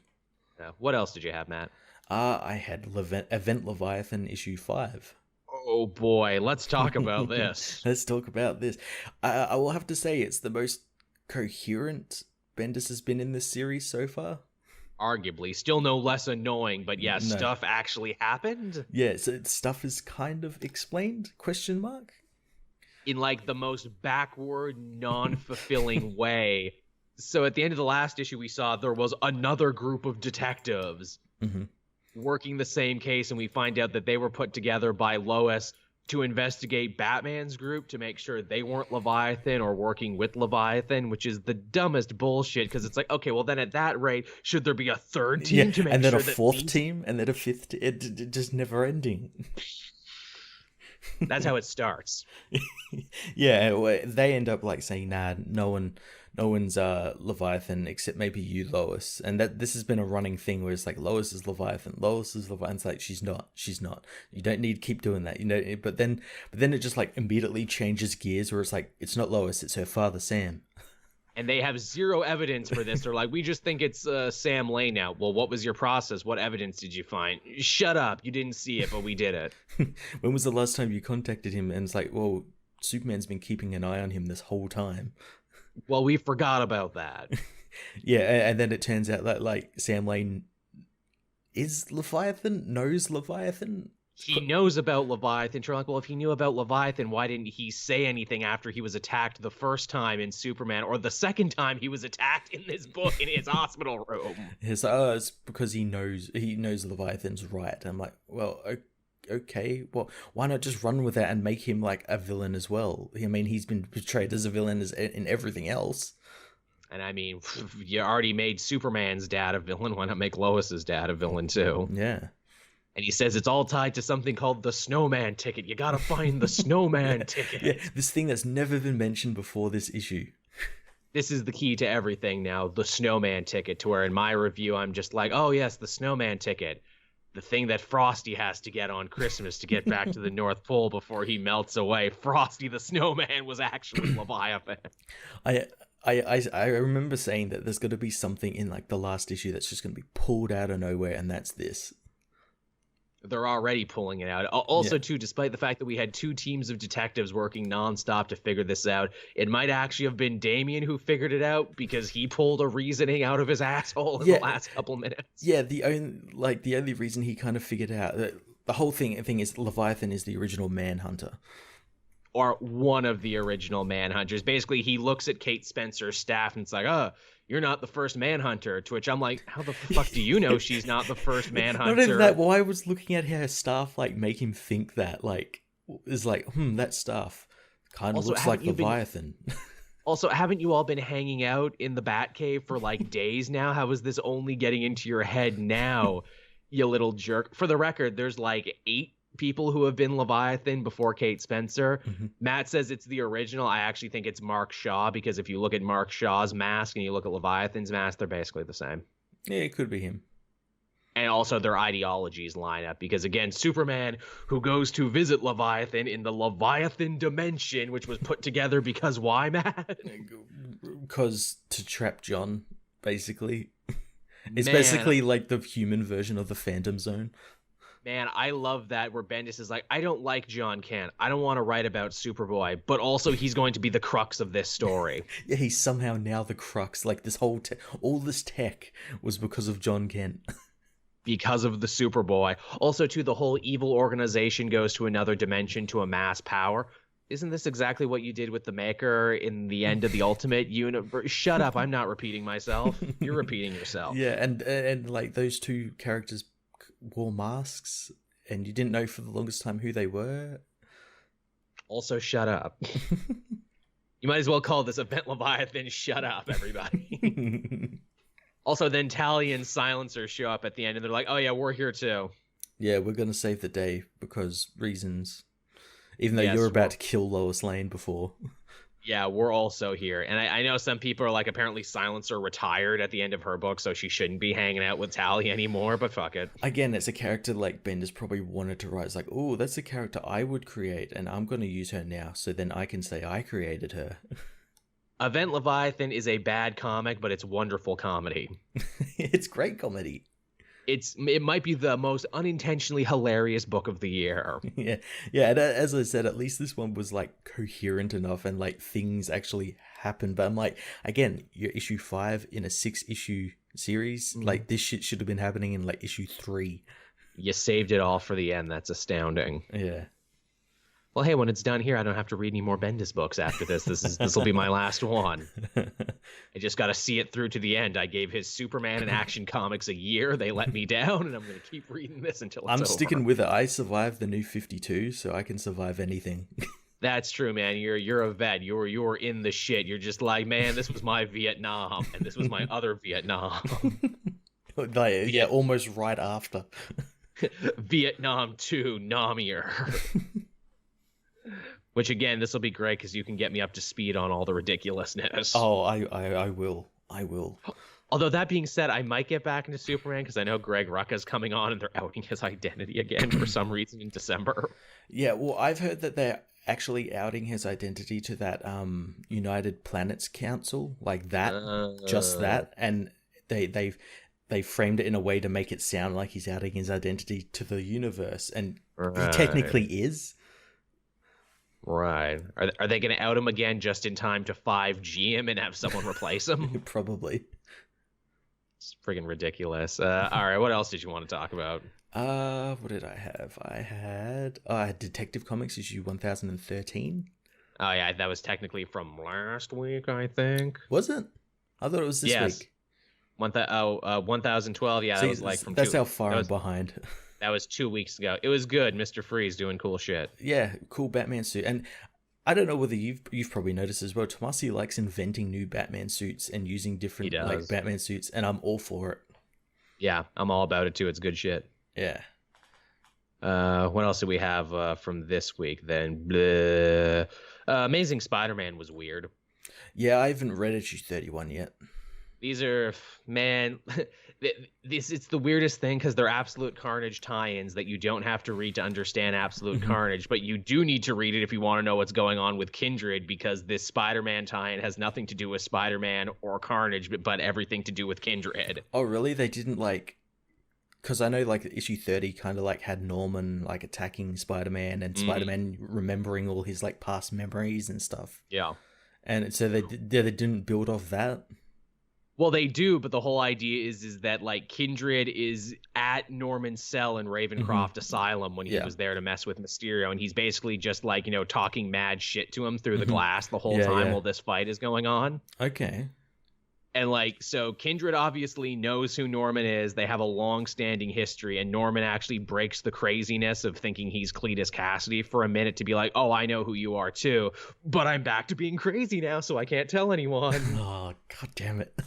What else did you have, Matt? I had Event Leviathan issue 5. Oh boy, let's talk about this. Let's talk about this. I will have to say it's the most coherent Bendis has been in this series so far. Arguably. Still no less annoying, but yeah, stuff actually happened? Yeah, so stuff is kind of explained, ? In like the most backward, non-fulfilling way. So at the end of the last issue we saw, there was another group of detectives working the same case, and we find out that they were put together by Lois to investigate Batman's group to make sure they weren't Leviathan or working with Leviathan, which is the dumbest bullshit, because it's like, okay, well then at that rate, should there be a third team to make sure and then a fourth team, and then a fifth team? It just never ending. That's how it starts. Yeah, they end up like saying, nah, no one's Leviathan except maybe you, Lois. And that this has been a running thing where it's like Lois is Leviathan. It's like she's not. You don't need to keep doing that, but then it just like immediately changes gears where it's like it's not Lois, it's her father Sam. And they have zero evidence for this. They're like, we just think it's Sam Lane now. Well, what was your process? What evidence did you find? Shut up. You didn't see it, but we did it. When was the last time you contacted him? And it's like, well, Superman's been keeping an eye on him this whole time. Well, we forgot about that. Yeah, and then it turns out that like Sam Lane knows Leviathan. He knows about Leviathan. You're like, well, if he knew about Leviathan, why didn't he say anything after he was attacked the first time in Superman, or the second time he was attacked in this book in his hospital room? It's because he knows Leviathan's right. I'm like, well, okay, well, why not just run with it and make him like a villain as well? I mean, he's been portrayed as a villain in everything else. And I mean, you already made Superman's dad a villain. Why not make Lois's dad a villain too? Yeah. And he says it's all tied to something called the snowman ticket. You gotta find the snowman ticket. Yeah, this thing that's never been mentioned before this issue. This is the key to everything now, the snowman ticket, to where in my review I'm just like, oh yes, the snowman ticket. The thing that Frosty has to get on Christmas to get back to the North Pole before he melts away. Frosty the snowman was actually Leviathan. I remember saying that there's going to be something in like the last issue that's just going to be pulled out of nowhere, and that's this. They're already pulling it out. Also, too, despite the fact that we had two teams of detectives working nonstop to figure this out, it might actually have been Damian who figured it out because he pulled a reasoning out of his asshole in the last couple minutes. Yeah, the only reason he kind of figured out that the whole thing is Leviathan is the original Manhunter. Or one of the original Manhunters. Basically, he looks at Kate Spencer's staff and it's like, oh, you're not the first Manhunter. To which I'm like, how the fuck do you know she's not the first Manhunter? Not even that. Well, I was looking at her staff, like, make him think that, like, is like, that staff kind of looks like Leviathan. Also, haven't you all been hanging out in the Batcave for like days now? How is this only getting into your head now, you little jerk? For the record, there's like 8 people who have been Leviathan before Kate Spencer. Mm-hmm. Matt says it's the original. I actually think it's Mark Shaw, because if you look at Mark Shaw's mask and you look at Leviathan's mask, they're basically the same. Yeah, it could be him. And also their ideologies line up, because again, Superman, who goes to visit Leviathan in the Leviathan dimension, which was put together because why, Matt? Because to trap John, basically. It's basically like the human version of the Phantom Zone. Man, I love that, where Bendis is like, I don't like John Kent. I don't want to write about Superboy, but also he's going to be the crux of this story. Yeah, he's somehow now the crux. Like, this whole all this tech was because of John Kent. Because of the Superboy. Also, too, the whole evil organization goes to another dimension to amass power. Isn't this exactly what you did with the Maker in the end of the Ultimate Universe? Shut up, I'm not repeating myself. You're repeating yourself. Yeah, and like, those two characters wore masks, and you didn't know for the longest time who they were. Also, shut up. You might as well call this event Leviathan Shut Up, everybody. Also, then Tally and Silencer show up at the end, and they're like, oh yeah, we're here too. Yeah, we're going to save the day because reasons. Even though you're about to kill Lois Lane before. Yeah, we're also here. And I know some people are like, apparently Silencer retired at the end of her book, so she shouldn't be hanging out with Tally anymore, but fuck it. Again, it's a character like Bendis probably wanted to write. It's like, oh, that's a character I would create, and I'm going to use her now, so then I can say I created her. Event Leviathan is a bad comic, but it's wonderful comedy. It's great comedy. It might be the most unintentionally hilarious book of the year. Yeah. And as I said, at least this one was like coherent enough, and like things actually happen. But I'm like, again, you're issue 5 in a 6-issue series. Like, this shit should have been happening in like issue 3. You saved it all for the end. That's astounding. Yeah. Well, hey, when it's done here, I don't have to read any more Bendis books after this. This will be my last one. I just got to see it through to the end. I gave his Superman and Action Comics a year. They let me down, and I'm going to keep reading this until it's over. I'm sticking with it. I survived the New 52, so I can survive anything. That's true, man. You're a vet. You're in the shit. You're just like, man, this was my Vietnam, and this was my other Vietnam. Like, yeah, almost right after. Vietnam 2, Namier. Which, again, this will be great because you can get me up to speed on all the ridiculousness. Oh, I will. Although, that being said, I might get back into Superman because I know Greg Rucka's coming on and they're outing his identity again for some reason in December. Yeah, well, I've heard that they're actually outing his identity to that United Planets Council, like that, just that, and they framed it in a way to make it sound like he's outing his identity to the universe, and he technically is. Right. Are they going to out him again just in time to 5G him and have someone replace him? Probably. It's friggin' ridiculous. All right, what else did you want to talk about? What did I have? I had Detective Comics issue 1013. Oh yeah, that was technically from last week, I think. Was it? I thought it was this week. 1012. Yeah, so that was like from. That's how far I'm behind. That was 2 weeks ago. It was good. Mr. Freeze doing cool shit. Yeah, cool Batman suit. And I don't know whether you've probably noticed as well, Tomasi likes inventing new Batman suits and using different like Batman suits, and I'm all for it. Yeah, I'm all about it too. It's good shit. Yeah. What else do we have from this week then? Amazing Spider-Man was weird. Yeah, I haven't read issue 31 yet. These are, man, it's the weirdest thing because they're Absolute Carnage tie-ins that you don't have to read to understand Absolute Carnage, but you do need to read it if you want to know what's going on with Kindred, because this Spider-Man tie-in has nothing to do with Spider-Man or Carnage, but everything to do with Kindred. Oh, really? They didn't like... Because I know like issue 30 kind of like had Norman like attacking Spider-Man and Spider-Man remembering all his like past memories and stuff. Yeah. And so they didn't build off that. Well, they do, but the whole idea is that like Kindred is at Norman's cell in Ravencroft Asylum when he was there to mess with Mysterio, and he's basically just like, you know, talking mad shit to him through the glass the whole time while this fight is going on. Okay. And like, so Kindred obviously knows who Norman is. They have a long-standing history, and Norman actually breaks the craziness of thinking he's Cletus Cassidy for a minute to be like, oh, I know who you are too, but I'm back to being crazy now, so I can't tell anyone. Oh, god damn it.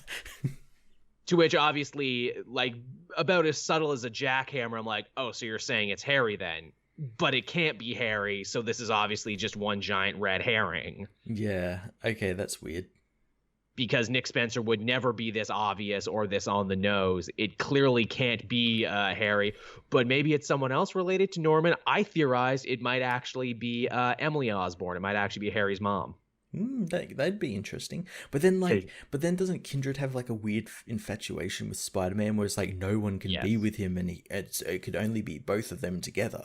To which obviously, like, about as subtle as a jackhammer, I'm like, oh, so you're saying it's Harry then? But it can't be Harry, so this is obviously just one giant red herring. Yeah, okay, that's weird. Because Nick Spencer would never be this obvious or this on the nose. It clearly can't be Harry, but maybe it's someone else related to Norman. I theorized it might actually be Emily Osborn. It might actually be Harry's mom. That'd be interesting. But then, like, doesn't Kindred have like a weird infatuation with Spider-Man, where it's like no one can be with him, and it could only be both of them together?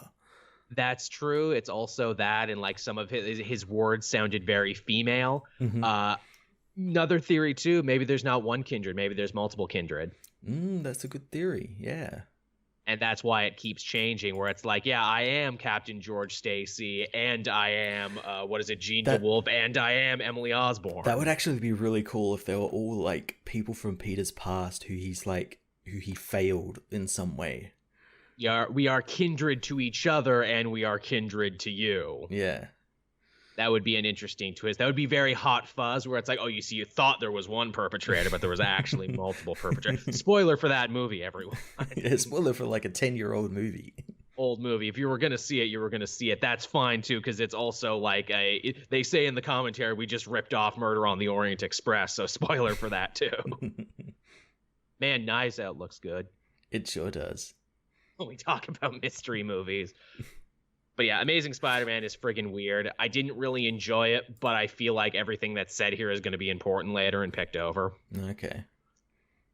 That's true. It's also that, and like some of his words sounded very female. Another theory too, maybe there's not one Kindred, maybe there's multiple Kindred. That's a good theory, yeah. And that's why it keeps changing, where it's like, yeah, I am Captain George Stacy, and I am, Jean DeWolf, and I am Emily Osborn. That would actually be really cool if they were all like people from Peter's past who he failed in some way. Yeah, we are kindred to each other, and we are kindred to you. Yeah. That would be an interesting twist. That would be very Hot Fuzz, where it's like, oh, you see, you thought there was one perpetrator, but there was actually multiple perpetrators. Spoiler for that movie, everyone. Yeah, spoiler for like a 10-year-old movie. Old movie. If you were going to see it, you were going to see it. That's fine, too, because it's also like they say in the commentary, we just ripped off Murder on the Orient Express, so spoiler for that, too. Man, Knives Out looks good. It sure does. When we talk about mystery movies. But yeah, Amazing Spider-Man is friggin' weird. I didn't really enjoy it, but I feel like everything that's said here is going to be important later and picked over. Okay.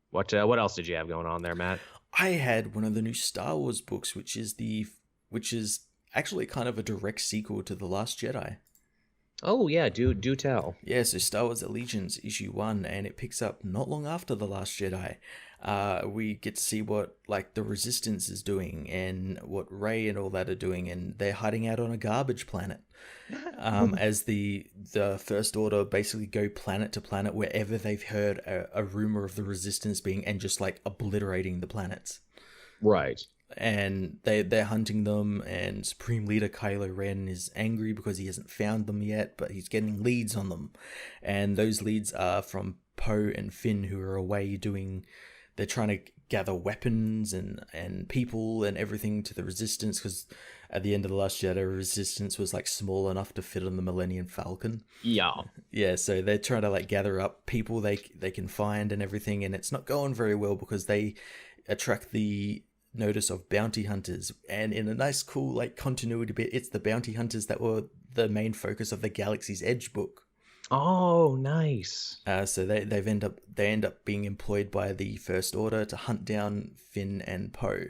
What else did you have going on there, Matt? I had one of the new Star Wars books, which is actually kind of a direct sequel to The Last Jedi. Oh yeah, do tell. Yeah, so Star Wars Allegiance issue 1, and it picks up not long after The Last Jedi. We get to see what like the Resistance is doing and what Rey and all that are doing, and they're hiding out on a garbage planet. As the First Order basically go planet to planet wherever they've heard a rumor of the Resistance being, and just like obliterating the planets. Right. And they're hunting them, and Supreme Leader Kylo Ren is angry because he hasn't found them yet, but he's getting leads on them. And those leads are from Poe and Finn, who are away they're trying to gather weapons and people and everything to the Resistance, because at the end of The Last Jedi, Resistance was like small enough to fit on the Millennium Falcon. Yeah, so they're trying to like gather up people they can find and everything, and it's not going very well because they attract the notice of bounty hunters, and in a nice cool like continuity bit, it's the bounty hunters that were the main focus of the Galaxy's Edge book. Oh, nice. So they end up being employed by the First Order to hunt down Finn and Poe.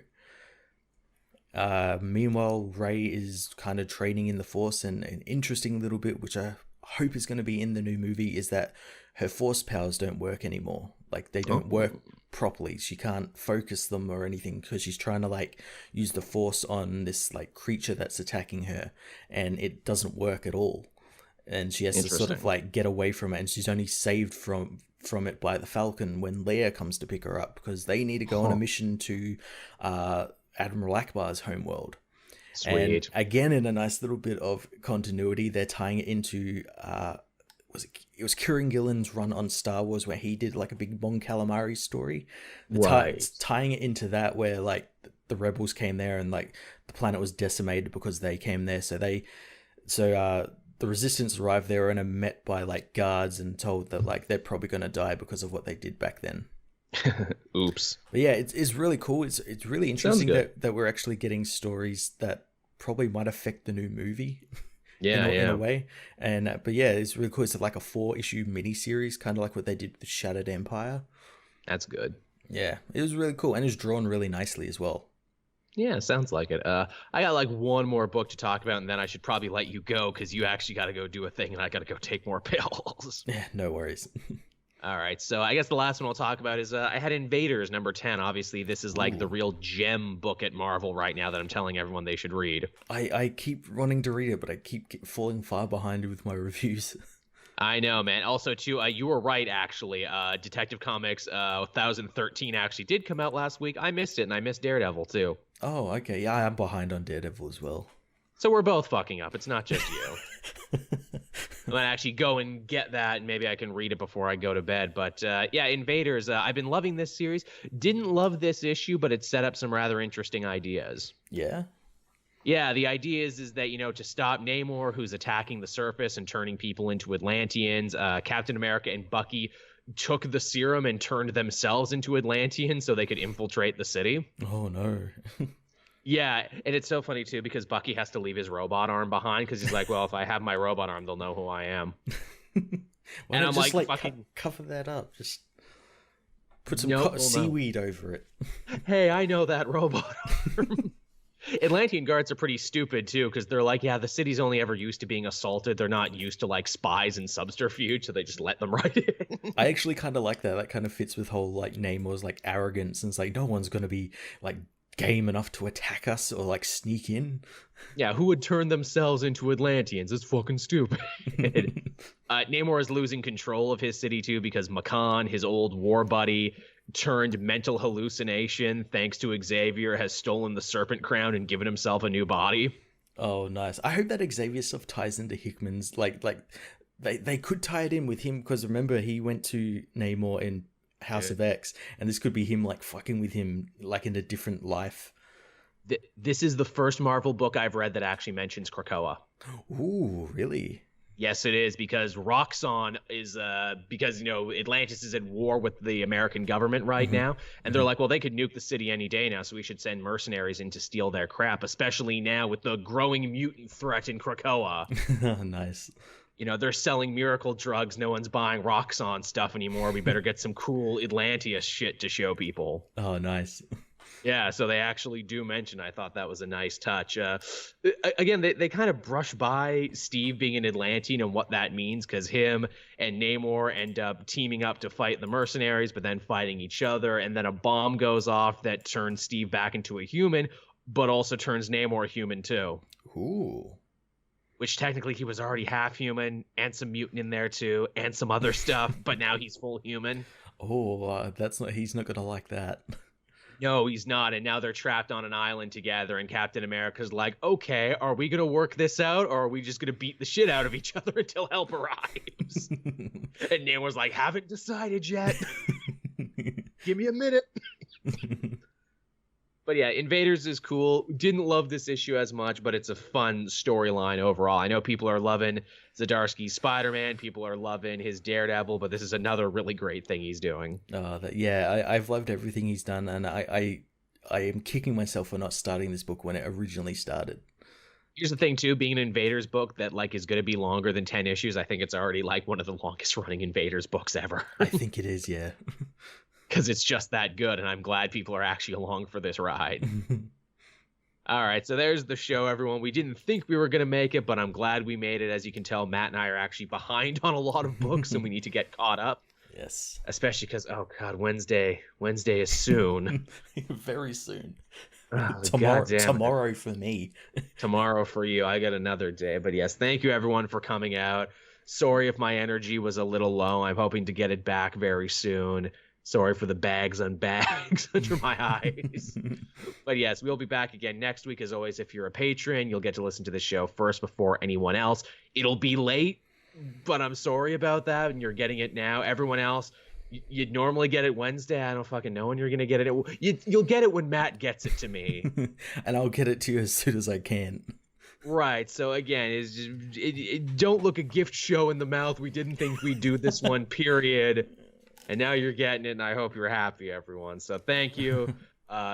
Meanwhile, Rey is kind of training in the Force, and an interesting little bit which I hope is going to be in the new movie is that her Force powers don't work anymore. Like they don't work properly. She can't focus them or anything because she's trying to like use the Force on this like creature that's attacking her, and it doesn't work at all. And she has to sort of like get away from it, and she's only saved from it by the Falcon when Leia comes to pick her up, because they need to go on a mission to Admiral Akbar's homeworld. Sweet. And again, in a nice little bit of continuity, they're tying it into it was Kieran Gillen's run on Star Wars where he did like a big Mon Calamari story. Tying it into that, where like the rebels came there and like the planet was decimated because they came there. So the Resistance arrived there and are met by like guards and told that like they're probably going to die because of what they did back then. Oops. But yeah, it's really cool. It's really interesting that we're actually getting stories that probably might affect the new movie. In a way. And but yeah, it's really cool. It's like a 4-issue miniseries, kind of like what they did with Shattered Empire. That's good. Yeah, it was really cool, and it was drawn really nicely as well. Yeah, sounds like it. I got like one more book to talk about, and then I should probably let you go because you actually got to go do a thing, and I got to go take more pills. Yeah, no worries. All right, so I guess the last one I'll talk about is I had Invaders #10. Obviously, this is like the real gem book at Marvel right now that I'm telling everyone they should read. I keep wanting to read it, but I keep falling far behind with my reviews. I know, man. Also, too, you were right, actually. Detective Comics 1013 actually did come out last week. I missed it, and I missed Daredevil, too. Oh, okay. Yeah, I am behind on Daredevil as well. So we're both fucking up. It's not just you. I'm going to actually go and get that, and maybe I can read it before I go to bed. But, yeah, Invaders, I've been loving this series. Didn't love this issue, but it set up some rather interesting ideas. Yeah? Yeah, the idea is that, you know, to stop Namor, who's attacking the surface and turning people into Atlanteans, Captain America and Bucky took the serum and turned themselves into Atlanteans so they could infiltrate the city. Oh, no. Yeah, and it's so funny, too, because Bucky has to leave his robot arm behind because he's like, well, if I have my robot arm, they'll know who I am. And I'm just like fucking... cover that up. Just put some seaweed over it. Hey, I know that robot arm. Atlantean guards are pretty stupid, too, because they're like, yeah, the city's only ever used to being assaulted. They're not used to, like, spies and subterfuge, so they just let them right in. I actually kind of like that. That kind of fits with whole, like, Namor's, like, arrogance. And it's like, no one's going to be, like, game enough to attack us or, like, sneak in. Yeah, who would turn themselves into Atlanteans? It's fucking stupid. Namor is losing control of his city, too, because Makan, his old war buddy, turned mental hallucination thanks to Xavier, has stolen the serpent crown and given himself a new body. Oh, nice. I hope that Xavier stuff ties into Hickman's, like they could tie it in with him, because remember he went to Namor in House of X, and this could be him like fucking with him like in a different life. This is the first Marvel book I've read that actually mentions Krakoa. Ooh, really? Yes, it is, because Roxxon is because, you know, Atlantis is at war with the American government right now, and they're like, well, they could nuke the city any day now, so we should send mercenaries in to steal their crap, especially now with the growing mutant threat in Krakoa. Oh, nice. You know, they're selling miracle drugs. No one's buying Roxxon stuff anymore. We better get some cool Atlantis shit to show people. Oh, nice. Yeah, so they actually do mention. I thought that was a nice touch. Again, they kind of brush by Steve being an Atlantean and what that means, because him and Namor end up teaming up to fight the mercenaries, but then fighting each other. And then a bomb goes off that turns Steve back into a human, but also turns Namor human too. Ooh. Which technically he was already half human, and some mutant in there too, and some other stuff, but now he's full human. Oh, he's not gonna like that. No, he's not, and now they're trapped on an island together, and Captain America's like, okay, are we gonna work this out, or are we just gonna beat the shit out of each other until help arrives? And Namor's like, haven't decided yet. Give me a minute. But yeah, Invaders is cool. Didn't love this issue as much, but it's a fun storyline overall. I know people are loving Zdarsky's Spider-Man. People are loving his Daredevil, but this is another really great thing he's doing. I've loved everything he's done, and I am kicking myself for not starting this book when it originally started. Here's the thing, too, being an Invaders book that like is going to be longer than 10 issues, I think it's already like one of the longest running Invaders books ever. I think it is, yeah. Because it's just that good, and I'm glad people are actually along for this ride. All right, so there's the show, everyone. We didn't think we were going to make it, but I'm glad we made it. As you can tell, Matt and I are actually behind on a lot of books, and we need to get caught up. Yes. Especially because, oh, God, Wednesday is soon. Very soon. Oh, tomorrow for me. Tomorrow for you. I got another day. But yes, thank you, everyone, for coming out. Sorry if my energy was a little low. I'm hoping to get it back very soon. Sorry for the bags on bags under my eyes. But yes, we'll be back again next week. As always, if you're a patron, you'll get to listen to the show first before anyone else. It'll be late, but I'm sorry about that, and you're getting it now. Everyone else, you'd normally get it Wednesday. I don't fucking know when you're going to get it. You'll get it when Matt gets it to me. And I'll get it to you as soon as I can. Right. So again, don't look a gift show in the mouth. We didn't think we'd do this one, period. And now you're getting it, and I hope you're happy, everyone. So thank you.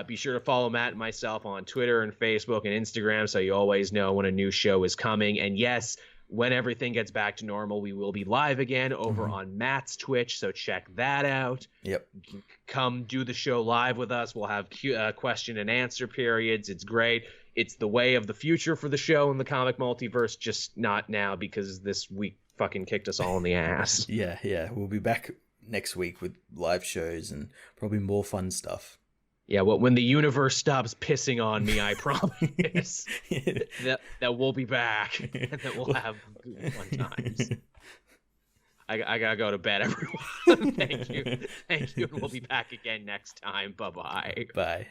Be sure to follow Matt and myself on Twitter and Facebook and Instagram so you always know when a new show is coming. And yes, when everything gets back to normal, we will be live again over on Matt's Twitch, so check that out. Yep. Come do the show live with us. We'll have question and answer periods. It's great. It's the way of the future for the show in the comic multiverse, just not now because this week fucking kicked us all in the ass. Yeah. We'll be back next week with live shows and probably more fun stuff. Yeah, well, when the universe stops pissing on me, I promise that we'll be back and that we'll have fun times. I gotta go to bed, everyone. Thank you, and we'll be back again next time. Bye-bye. Bye.